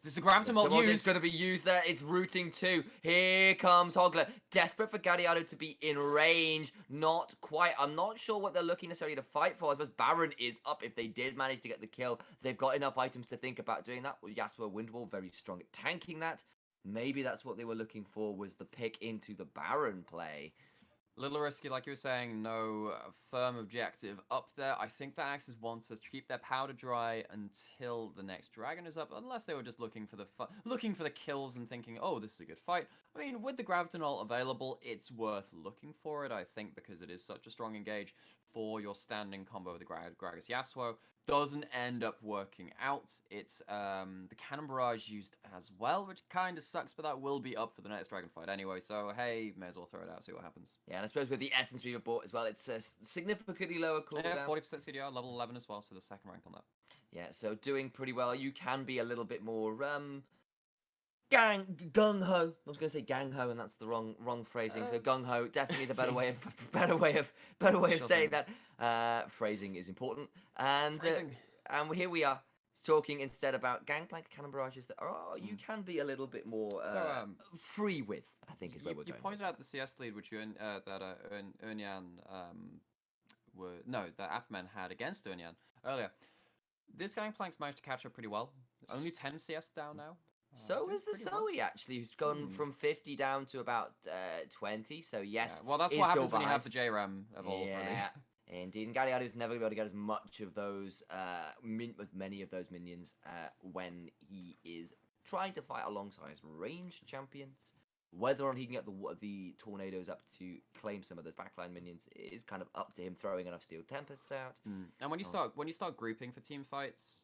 Does the Graviton ult use? It's going to be used there. It's rooting too. Here comes Hogler. Desperate for Gadiado to be in range. Not quite. I'm not sure what they're looking necessarily to fight for. I suppose Baron is up if they did manage to get the kill. They've got enough items to think about doing that. Well, Yasuo Windwall, very strong at tanking that. Maybe that's what they were looking for, was the pick into the Baron play. Little risky, like you were saying, no firm objective up there. I think the AXIZ wants to keep their powder dry until the next dragon is up, unless they were just looking for the kills and thinking, oh, this is a good fight. I mean, with the Graviton ult available, it's worth looking for it, I think, because it is such a strong engage for your standing combo with the Gragas Yasuo. Doesn't end up working out. It's the Cannon Barrage used as well, which kind of sucks, but that will be up for the next dragon fight anyway, so hey, may as well throw it out, see what happens. Yeah, and I suppose with the Essence we bought as well, it's a significantly lower cooldown. Yeah, 40% CDR, level 11 as well, so the second rank on that. Yeah, so doing pretty well. You can be a little bit more gung-ho. I was going to say gang-ho, and that's the wrong phrasing. So gung-ho, definitely the better way of saying that. Phrasing is important. And here we are talking instead about Gangplank, Cannon Barrages that you can be a little bit more free with, I think is where we're going. You pointed out the CS lead which Unyan that Appman had against Unyan earlier. This Gangplank's managed to catch up pretty well. Only 10 CS down now. So is the Zoe, actually, who's gone from 50 down to about 20, so yes. Yeah, well, that's what happens when you have the JRAM evolve. Yeah, indeed. And Gadiado's never going to be able to get as much of those, as many of those minions when he is trying to fight alongside his ranged champions. Whether or not he can get the tornadoes up to claim some of those backline minions is kind of up to him throwing enough Steel Tempests out. And when you start grouping for team fights,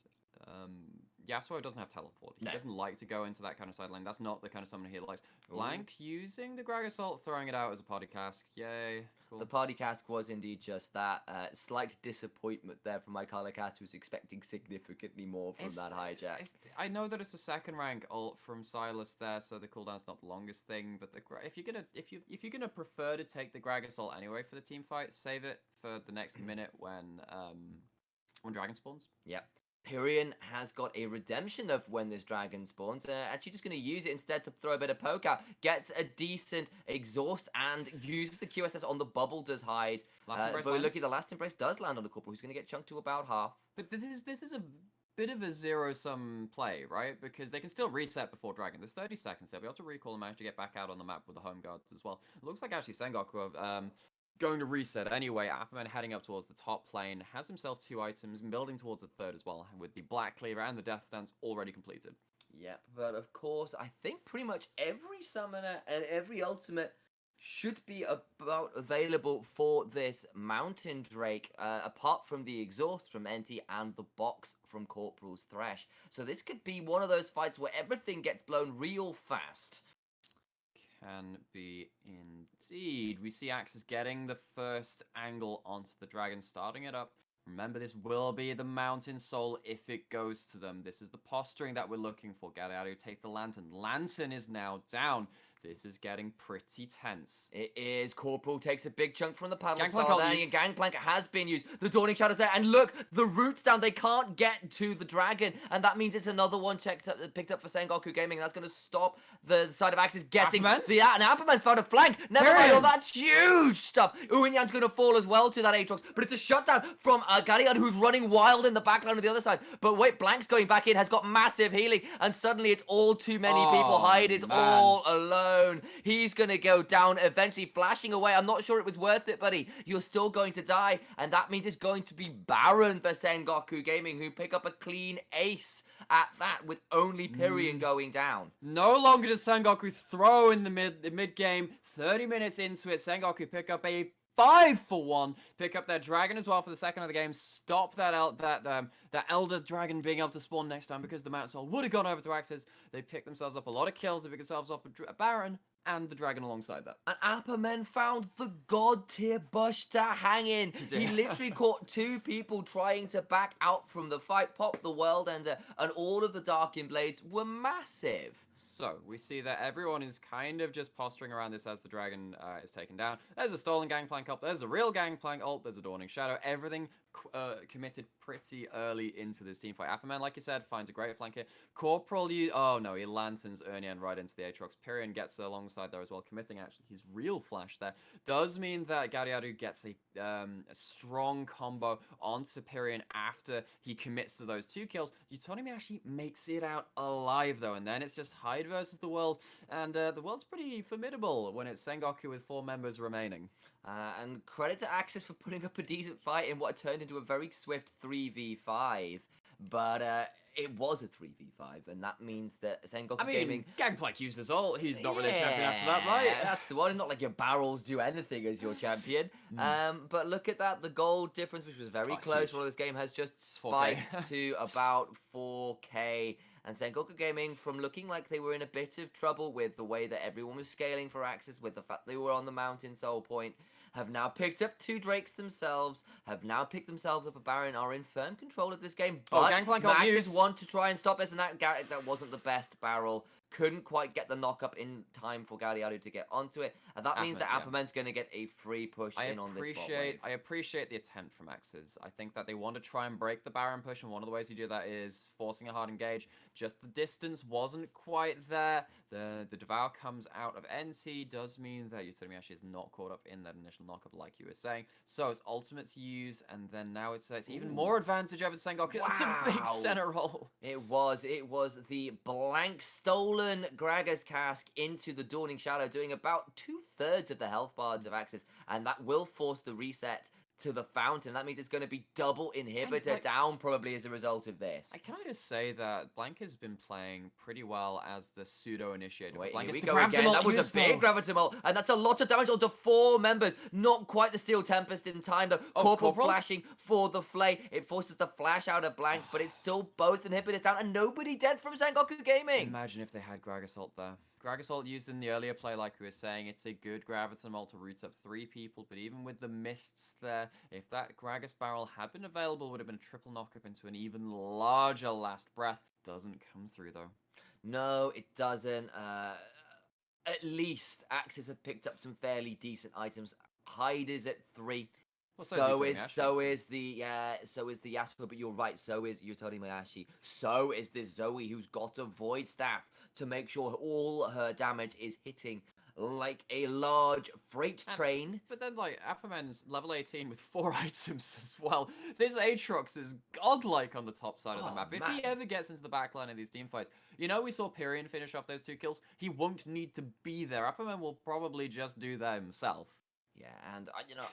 Yasuo doesn't have teleport. He doesn't like to go into that kind of side lane. That's not the kind of summoner he likes. Blank using the Gragas ult, throwing it out as a party cask. Yay. Cool. The party cask was indeed just that. Slight disappointment there from my Cast, who's expecting significantly more from that hijack. I know that it's a second rank ult from Silas there, so the cooldown's not the longest thing. But if you're gonna prefer to take the Gragas ult anyway for the team fight, save it for the next minute when dragon spawns. Yep. Pyrion has got a redemption of when this dragon spawns. Actually just going to use it instead to throw a bit of poke out. Gets a decent exhaust and uses the QSS on the bubble does hide. But we're looking, the last embrace does land on the corporal, who's going to get chunked to about half. But this is a bit of a zero-sum play, right? Because they can still reset before dragon. There's 30 seconds. They'll be able to recall and manage to get back out on the map with the home guards as well. It looks like actually Sengoku going to reset anyway. Appman heading up towards the top lane, has himself 2 items, building towards the third as well, with the Black Cleaver and the Death Stance already completed. Yep, but of course, I think pretty much every summoner and every ultimate should be about available for this Mountain Drake, apart from the exhaust from NT and the box from Corporal's Thresh. So this could be one of those fights where everything gets blown real fast. Can be indeed. We see AXIZ getting the first angle onto the dragon, starting it up. Remember, this will be the Mountain Soul if it goes to them. This is the posturing that we're looking for. Gadiado takes the Lantern. Lantern is now down. This is getting pretty tense. It is. Corporal takes a big chunk from the paddle. Gangplank has been used. The Dawning Shadow's there. And look, the root's down. They can't get to the dragon. And that means it's another one picked up for Sengoku Gaming. And that's going to stop the side of AXIZ getting and Appman found a flank. Never mind. Oh, that's huge stuff. Uinyan's going to fall as well to that Aatrox. But it's a shutdown from Gadian, who's running wild in the backline of the other side. But wait, Blank's going back in, has got massive healing. And suddenly it's all too many people. Hyde is all alone. zone. He's going to go down, eventually flashing away. I'm not sure it was worth it, buddy. You're still going to die, and that means it's going to be Baron for Sengoku Gaming, who pick up a clean ace at that, with only Pyrion going down. No longer does Sengoku throw in the mid game. 30 minutes into it, Sengoku pick up a 5-for-1, pick up their dragon as well for the second of the game, stop that elder dragon being able to spawn next time, because the Mount Soul would have gone over to AXZ. They pick themselves up a lot of kills, they pick themselves up a Baron and the dragon alongside that. And Apperman found the god tier bush to hang in. He literally caught 2 people trying to back out from the fight, pop the world ender, and all of the Darkin Blades were massive. So, we see that everyone is kind of just posturing around this as the dragon is taken down. There's a stolen Gangplank ult, there's a real Gangplank ult, there's a Dawning Shadow. Everything committed pretty early into this team fight. Apperman, like you said, finds a great flank here. Corporal, oh no, he lanterns Ernyan right into the Aatrox. Pyrion gets alongside there as well, committing actually his real flash there. Does mean that Gariadu gets a strong combo onto Pyrion after he commits to those 2 kills. Utonimi actually makes it out alive though, and then it's just Hyde versus the world, and the world's pretty formidable when it's Sengoku with 4 members remaining. And credit to AXZ for putting up a decent fight in what turned into a very swift 3v5. But it was a 3v5, and that means that Sengoku Gaming... Gangplank used his ult. He's not really a champion after that, right? That's the one. Not like your barrels do anything as your champion. But look at that. The gold difference, which was very close for this game, has just spiked to about 4K. And Sengoku Gaming, from looking like they were in a bit of trouble with the way that everyone was scaling for AXZ, with the fact they were on the mountain soul point, have now picked up 2 Drakes themselves, have now picked themselves up a Baron, are in firm control of this game. But AXZ want to try and stop us, and that wasn't the best barrel. Couldn't quite get the knock-up in time for Gariadu to get onto it, and that means that Apperman's going to get a free push in on this bot wave. I appreciate the attempt from AXZ. I think that they want to try and break the Baron push, and one of the ways you do that is forcing a hard engage. Just the distance wasn't quite there. The Devour comes out of NT, does mean that Utonimi actually is not caught up in that initial knock-up like you were saying. So it's ultimate to use, and then now it's even more advantage over Sengoku. That's a big center roll. It was the blank stolen Gragas cask into the Dawning Shadow, doing about 2/3 of the health bars of AXZ, and that will force the reset to the fountain. That means it's going to be double inhibitor down probably as a result of this. Can I just say that Blank has been playing pretty well as the pseudo initiator. Wait, Blank here we go again. That was a big Gravitum, and that's a lot of damage onto 4 members. Not quite the Steel Tempest in time though. Corporal flashing for the Flay. It forces the flash out of Blank, but it's still both inhibitors down, and nobody dead from Sengoku Gaming. Imagine if they had Gragas ult there. Gragas ult used in the earlier play, like we were saying, it's a good Graviton ult to root up 3 people, but even with the mists there, if that Gragas barrel had been available, would have been a triple knock-up into an even larger last breath. Doesn't come through, though. No, it doesn't. At least AXZ have picked up some fairly decent items. Hyde is at 3. Well, so is the Yasuo, but you're right, so is Utonimi. So is this Zoe, who's got a Void Staff to make sure all her damage is hitting like a large freight train. But then, like, Apperman's level 18 with 4 items as well. This Aatrox is godlike on the top side of the map. If he ever gets into the backline of these teamfights, you know, we saw Pyrion finish off those 2 kills. He won't need to be there. Apperman will probably just do that himself. Yeah, and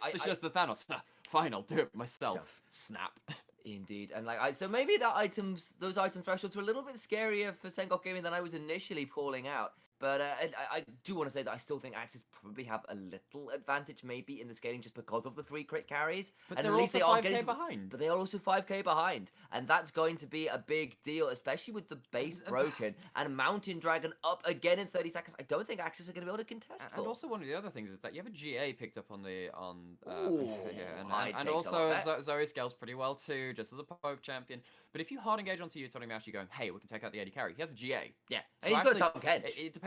it's just the Thanos. Fine, I'll do it myself. Snap. Indeed, and so maybe those item thresholds were a little bit scarier for Sengoku Gaming than I was initially calling out. But I do want to say that I still think AXZ probably have a little advantage maybe in the scaling just because of the 3 crit carries. But they're also 5k behind. But they are also 5k behind. And that's going to be a big deal, especially with the base broken and Mountain Dragon up again in 30 seconds. I don't think AXZ are going to be able to contest for. And also one of the other things is that you have a GA picked up and and also Zoe scales pretty well too, just as a poke champion. But if you hard engage onto Utonimi actually going, hey, we can take out the AD carry, he has a GA. Yeah, so and he's got a top edge. It depends.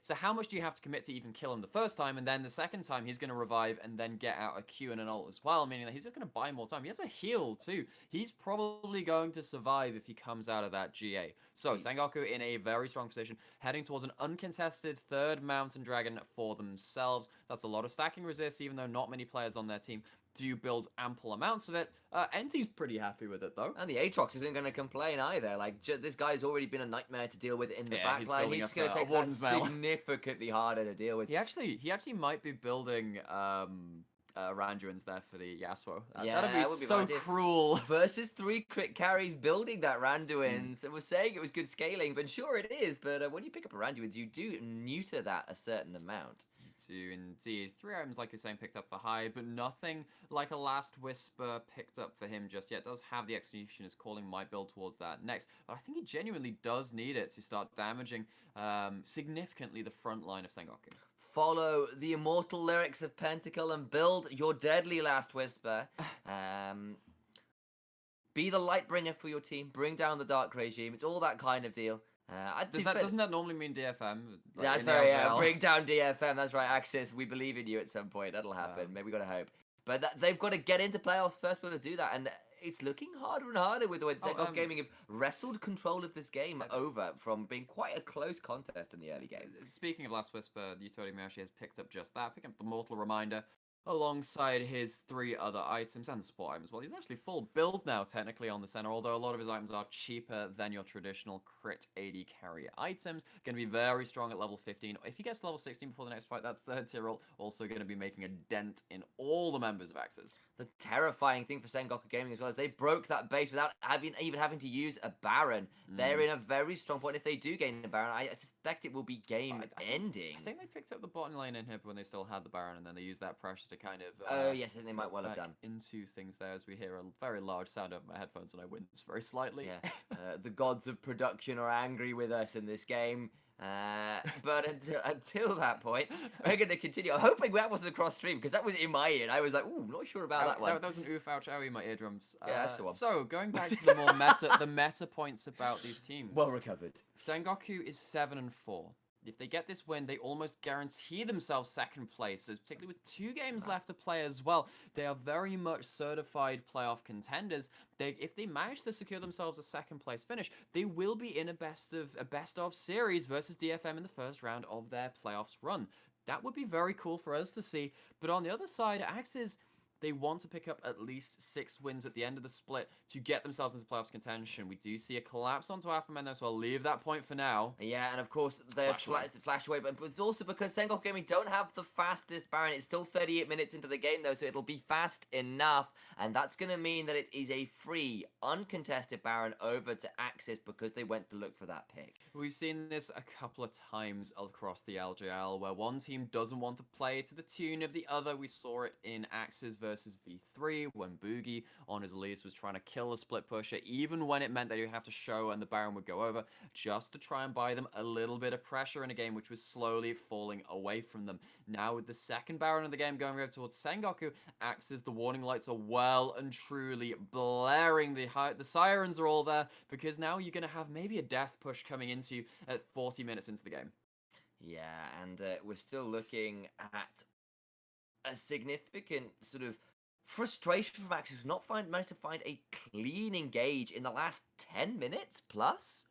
So how much do you have to commit to even kill him the first time, and then the second time he's going to revive and then get out a Q and an ult as well, meaning that he's just going to buy more time. He has a heal too. He's probably going to survive if he comes out of that GA. So Sengoku in a very strong position, heading towards an uncontested 3rd Mountain Dragon for themselves. That's a lot of stacking resist, even though not many players on their team do build ample amounts of it. NT's pretty happy with it, though. And the Aatrox isn't going to complain either. Like, this guy's already been a nightmare to deal with in the backline. He's going to take that significantly harder to deal with. He actually might be building Randuin's there for the Yasuo. That'd be so cruel. Versus 3 crit carries building that Randuin's. And we're saying it was good scaling, but sure it is. But when you pick up a Randuin's, you do neuter that a certain amount. To indeed. 3 items, like you're saying, picked up for Hyde, but nothing like a Last Whisper picked up for him just yet. Does have the Executioner's Calling, might build towards that next, but I think he genuinely does need it to start damaging significantly the front line of Sengoku. Follow the immortal lyrics of Pentacle and build your deadly Last Whisper. Be the light bringer for your team. Bring down the dark regime. It's all that kind of deal. Doesn't that normally mean DFM? Like, that's very bring down DFM. That's right, AXIZ. We believe in you at some point. That'll happen. Maybe we gotta hope. But they've got to get into playoffs first. Be able to do that, and it's looking harder and harder with the way Sengoku Gaming have wrestled control of this game over from being quite a close contest in the early game. Speaking of Last Whisper, Yutori Miyoshi has picked up just that, picking up the Mortal Reminder alongside his 3 other items and the support items. Well, he's actually full build now, technically, on the center, although a lot of his items are cheaper than your traditional crit AD carry items. Going to be very strong at level 15. If he gets to level 16 before the next fight, that 3rd tier roll also going to be making a dent in all the members of AXZ. The terrifying thing for Sengoku Gaming as well is they broke that base without even having to use a Baron. They're in a very strong point. If they do gain a Baron, I suspect it will be game-ending. I think they picked up the bottom lane inhibitor when they still had the Baron, and then they used that pressure to kind of... oh, yes, I think they might well have done. Into things there as we hear a very large sound over my headphones and I wince very slightly. Yeah. The gods of production are angry with us in this game. But until that point, we're going to continue. I'm hoping that wasn't across stream because that was in my ear. And I was like, ooh, not sure about that one. That was an oof, ouch, owie in my eardrums. Yeah, that's the one. So, going back to the meta points about these teams. Well recovered. Sengoku is 7-4. If they get this win, they almost guarantee themselves 2nd place, particularly with 2 games left to play as well. They are very much certified playoff contenders. If they manage to secure themselves a 2nd place finish, they will be in a best of series versus DFM in the first round of their playoffs run. That would be very cool for us to see. But on the other side, AXZ, they want to pick up at least 6 wins at the end of the split to get themselves into playoffs contention. We do see a collapse onto Appleman, so I'll leave that point for now. Yeah, and of course, they're flash away, but it's also because Sengoku Gaming don't have the fastest Baron. It's still 38 minutes into the game, though, so it'll be fast enough, and that's going to mean that it is a free, uncontested Baron over to AXIZ because they went to look for that pick. We've seen this a couple of times across the LJL, where one team doesn't want to play to the tune of the other. We saw it in AXIZ versus V3 when Boogie on his lease was trying to kill a split pusher, even when it meant that he would have to show and the Baron would go over, just to try and buy them a little bit of pressure in a game which was slowly falling away from them. Now with the 2nd Baron of the game going over towards Sengoku, AXIZ, the warning lights are well and truly blaring. The sirens are all there because now you're going to have maybe a death push coming into you at 40 minutes into the game. Yeah, and we're still looking at a significant sort of frustration from AXIZ not managed to find a clean engage in the last 10 minutes plus.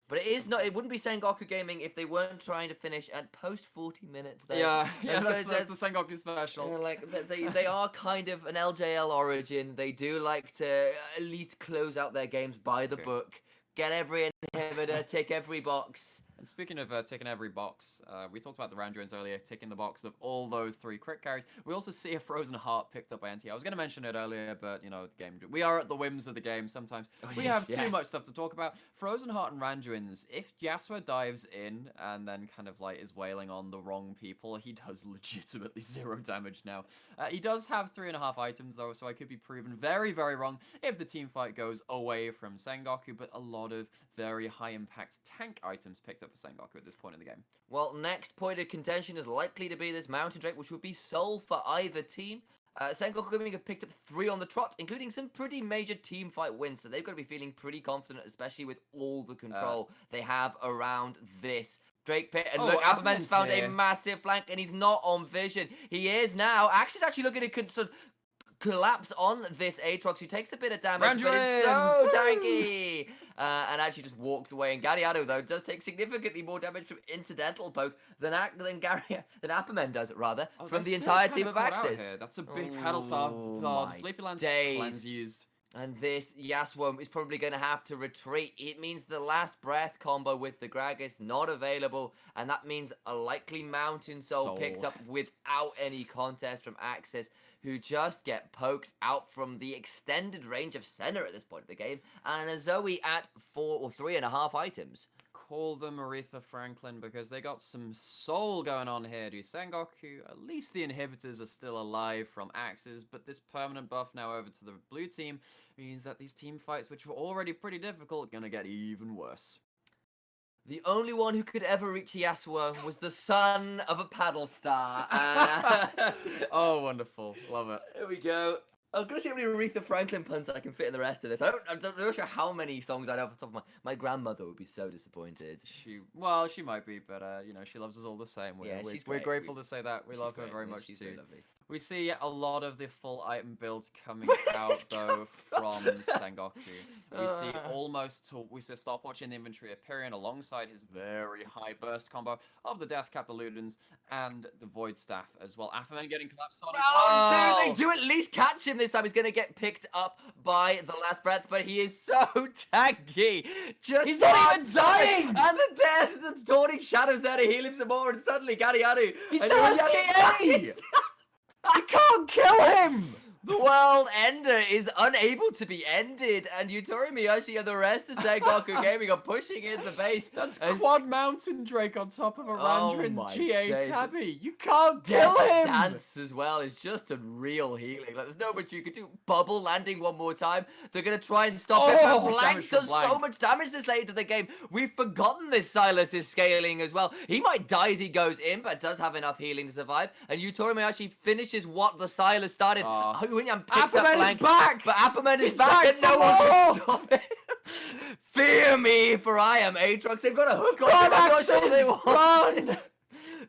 But it wouldn't be Sengoku Gaming if they weren't trying to finish at post 40 minutes. Yeah, that's the Sengoku special. Like they are kind of an LJL origin. They do like to at least close out their games by the book, get every inhibitor, tick every box. And speaking of ticking every box, we talked about the Randuins earlier, ticking the box of all those 3 crit carries. We also see a Frozen Heart picked up by NT. I was going to mention it earlier, but, you know, the game. We are at the whims of the game sometimes. We have too much stuff to talk about. Frozen Heart and Randuins, if Yasuo dives in and then kind of, like, is wailing on the wrong people, he does legitimately 0 damage now. He does have 3.5 items, though, so I could be proven very, very wrong if the team fight goes away from Sengoku, but a lot of very high-impact tank items picked up for Sengoku at this point in the game. Well, next point of contention is likely to be this Mountain Drake, which would be sole for either team. Sengoku Gaming have picked up 3 on the trot, including some pretty major team fight wins, so they've got to be feeling pretty confident, especially with all the control they have around this Drake pit. And look, Appleman's found a massive flank, and he's not on vision. He is now. AXIZ actually looking to sort of collapse on this Aatrox, who takes a bit of damage, Round but your is so ends. tanky. And actually just walks away. And Galliano, though, does take significantly more damage from incidental poke than Apperman does, rather, from they're the still entire kinda team of caught out AXZ. here. That's a big pedal star. Oh The Sleepy Land days. cleanse used. And this Yasuo is probably going to have to retreat. It means the last breath combo with the Gragas not available, and that means a likely Mountain Soul picked up without any contest from AXZ, who just get poked out from the extended range of center at this point of the game, and a Zoe at 3.5 items. Call them Aretha Franklin because they got some soul going on here. Do Sengoku? At least the inhibitors are still alive from AXZ, but this permanent buff now over to the blue team means that these team fights, which were already pretty difficult, are gonna get even worse. The only one who could ever reach Yasuo was the son of a paddle star. Oh, wonderful. Love it. Here we go. I'm gonna see how many Aretha Franklin puns I can fit in the rest of this. I'm not sure how many songs I know off the top of my grandmother would be so disappointed. She might be, but she loves us all the same. We're grateful to say that. We love her very much she's too. very lovely. We see a lot of the full item builds coming out though from Sengoku. We see stopwatch in the inventory appearing alongside his very high burst combo of the Death Cap Ludens and the Void Staff as well. Apperman getting collapsed on as well. They do at least catch him this time. He's going to get picked up by the last breath, but he is so tanky. He's not even dying! And the Dawning Shadows there to heal him some more, and suddenly Galliano. He still has GA! You can't kill him! The world ender is unable to be ended, and Yutori Miyoshi and the rest of Sengoku Gaming are pushing in the base. That's Quad Mountain Drake on top of a Randrin's GA days. Tabby. You can't kill him! Dance as well is just a real healing. Like, there's no much you could do. Bubble landing one more time. They're going to try and stop it, but Blank does so much damage this late into the game. We've forgotten this Silas is scaling as well. He might die as he goes in, but does have enough healing to survive. And Yutori Miyoshi finishes what the Silas started. Picks up Blank, is back! But Apperman is back and no one can stop it. Fear me, for I am Aatrox. They've got a hook on him. I'm not sure they want.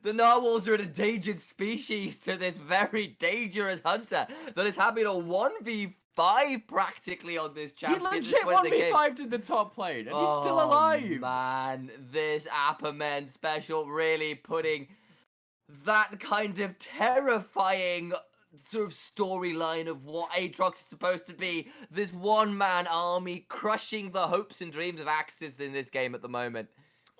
The narwhals are an endangered species to this very dangerous hunter that is having a 1v5 practically on this champion. He legit 1v5'd in the top lane, and he's still alive. Man, this Apperman special really putting that kind of terrifying sort of storyline of what Aatrox is supposed to be. This one-man army crushing the hopes and dreams of AXZ in this game at the moment.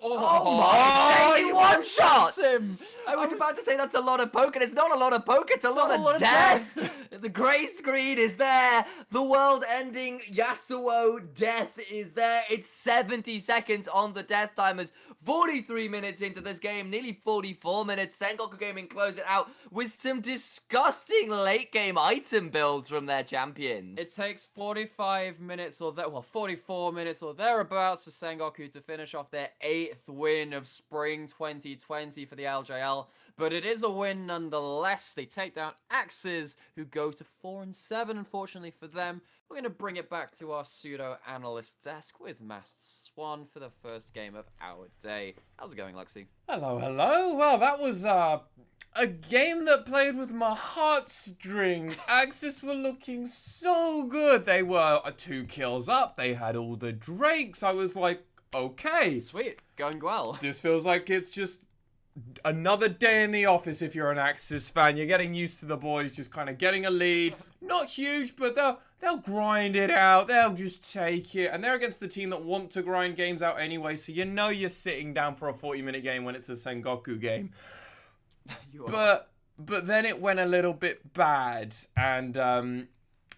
Oh my! He one-shot him! I was about to say that's a lot of poke, and it's not a lot of poke, it's a lot of death! The grey screen is there! The world-ending Yasuo death is there! It's 70 seconds on the death timers. 43 minutes into this game, nearly 44 minutes. Sengoku Gaming close it out with some disgusting late-game item builds from their champions. It takes 45 minutes or 44 minutes or thereabouts for Sengoku to finish off their 8th win of Spring 2020 for the LJL, but it is a win nonetheless. They take down AXZ, who go to 4-7, unfortunately for them. We're going to bring it back to our pseudo-analyst desk with Masked Swan for the first game of our day. How's it going, Lexi? Hello, hello. Well, that was a game that played with my heartstrings. AXZ were looking so good. They were 2 kills up. They had all the Drakes. I was like, okay. Sweet. Going well. This feels like it's just another day in the office if you're an AXZ fan. You're getting used to the boys just kind of getting a lead. Not huge, but they'll grind it out. They'll just take it. And they're against the team that want to grind games out anyway, so you know you're sitting down for a 40-minute game when it's a Sengoku game. But then it went a little bit bad, and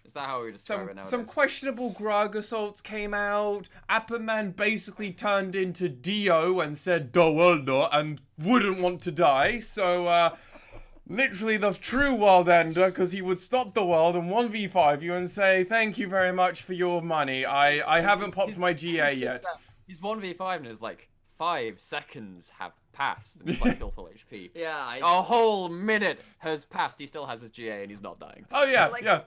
is that how we describe it nowadays? Some questionable Grog assaults came out. Apperman basically turned into Dio and said "Da world," and wouldn't want to die. So literally the true world ender, because he would stop the world and 1v5 you and say thank you very much for your money. I haven't popped my GA yet. He's 1v5 and is like 5 seconds have passed and he's like still full HP. Yeah. A whole minute has passed. He still has his GA and he's not dying. Oh yeah, yeah.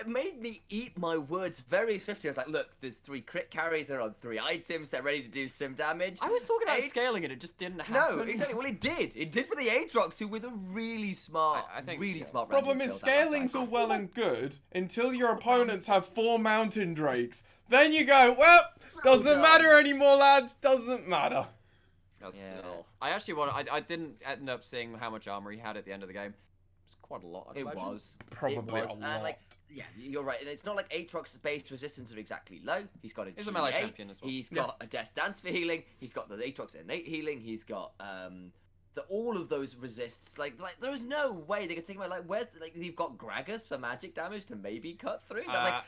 made me eat my words very swiftly. I was like, look, there's 3 crit carries, they're on 3 items, they're ready to do some damage. I was talking about Aatrox- scaling it just didn't happen. No, exactly. Well, it did. It did for the Aatrox, who with a really smart, I think, really yeah. smart. Problem random is, build that last scaling's time. all well and good until your opponents have 4 mountain drakes. Then you go, well, doesn't matter anymore, lads. Doesn't matter. That's Yeah. still. I actually want. I didn't end up seeing how much armor he had at the end of the game. It was quite a lot. I'd It imagine. was. Probably it was. a lot. And, like, yeah, you're right. And it's not like Aatrox's base resistance are exactly low. He's got a He's a melee GA, champion as well. He's got a Death Dance for healing. He's got the Aatrox innate healing. He's got all of those resists. Like there is no way they could take him out. Like where's you've got Gragas for magic damage to maybe cut through.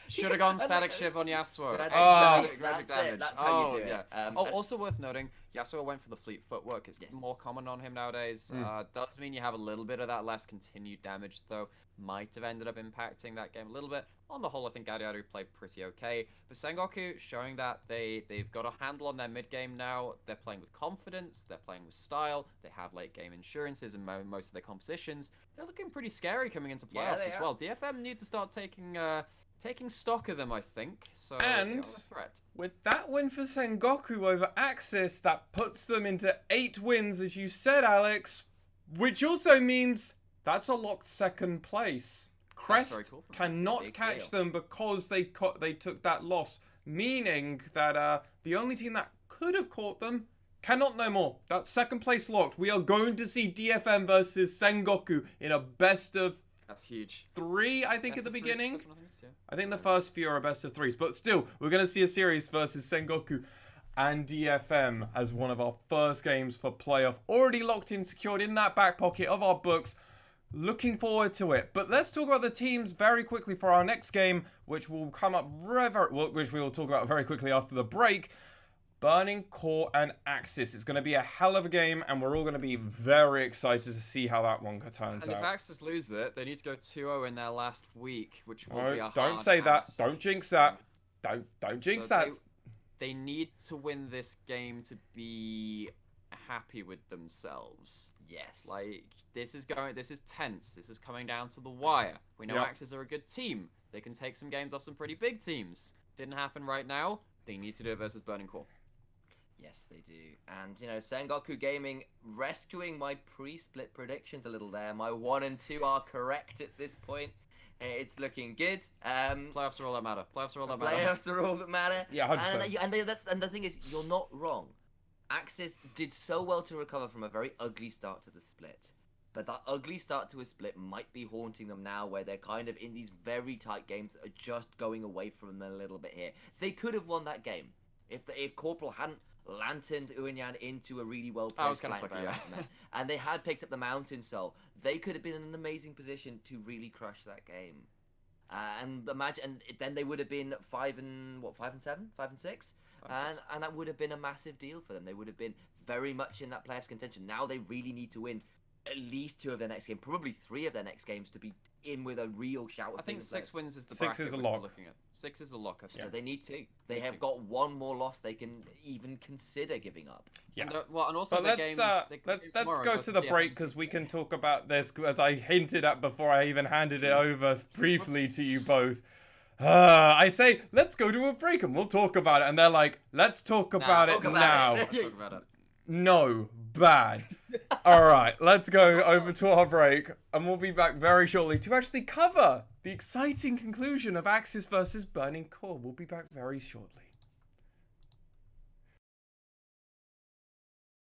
Should have gone static shiv on Yasuo. That's Magic it. damage. That's how you do it. Yeah. Also worth noting, Yasuo went for the fleet footwork. It's Yes. more common on him nowadays. Does mean you have a little bit of that less continued damage, though. Might have ended up impacting that game a little bit. On the whole, I think Gadiaru played pretty okay. But Sengoku showing that they've got a handle on their mid game now. They're playing with confidence. They're playing with style. They have late game insurances in most of their compositions. They're looking pretty scary coming into Yeah, playoffs they as are. well. DFM need to start taking stock of them, I think. So And- they are a threat. With that win for Sengoku over AXIZ, that puts them into 8 wins, as you said, Alex. Which also means that's a locked 2nd place. That's very Crest cool. cannot Big catch deal. them because they took that loss, meaning that the only team that could have caught them cannot no more. That's 2nd place locked. We are going to see DFM versus Sengoku in a best of That's huge. 3, I think, Best at the of three, beginning. first one, I think, yeah. I think the first few are a best of 3s, but still, we're going to see a series versus Sengoku and DFM as one of our first games for playoff. Already locked in, secured in that back pocket of our books. Looking forward to it. But let's talk about the teams very quickly for our next game, which will come up which we will talk about very quickly after the break. Burning Core and AXIZ. It's going to be a hell of a game, and we're all going to be very excited to see how that one turns And if out. AXIZ lose it, they need to go 2-0 in their last week, which will be a Don't hard say that. pass. Don't jinx that. Don't jinx So that. They need to win this game to be happy with themselves. Yes. Like this is tense. This is coming down to the wire. We know Yep. AXIZ are a good team. They can take some games off some pretty big teams. Didn't happen right now. They need to do it versus Burning Core. Yes, they do. And, Sengoku Gaming rescuing my pre-split predictions a little there. My 1 and 2 are correct at this point. It's looking good. Playoffs are all that matter. Playoffs are all that matter. Playoffs are all that matter. Yeah, 100%. And the thing is, you're not wrong. AXIZ did so well to recover from a very ugly start to the split. But that ugly start to a split might be haunting them now, where they're kind of in these very tight games that are just going away from them a little bit here. They could have won that game if Corporal hadn't lanterned Uenyan into a really well I was placed kinda flank sucky, by Mountain Man, and they had picked up the Mountain Soul. They could have been in an amazing position to really crush that game. And then they would have been 5 and 7, 5 and 6, and that would have been a massive deal for them. They would have been very much in that playoffs contention. Now they really need to win at least 2 of their next game, probably 3 of their next games to be in with a real shout. I think 6 wins is the 6 bracket is a which we're lock. looking at. 6 is a lock. I So think. they need 2. They Need have to. got 1 more loss they can even consider giving up. Yeah. And also But the let's games, let's tomorrow go versus to the DFM break is because we can talk about this as I hinted at before I even handed it over briefly to you both. I say let's go to a break and we'll talk about it, and they're like, let's talk about it talk about now. it. Let's talk about it. No, bad. All right, let's go over to our break, and we'll be back very shortly to actually cover the exciting conclusion of AXIZ versus Burning Core. We'll be back very shortly.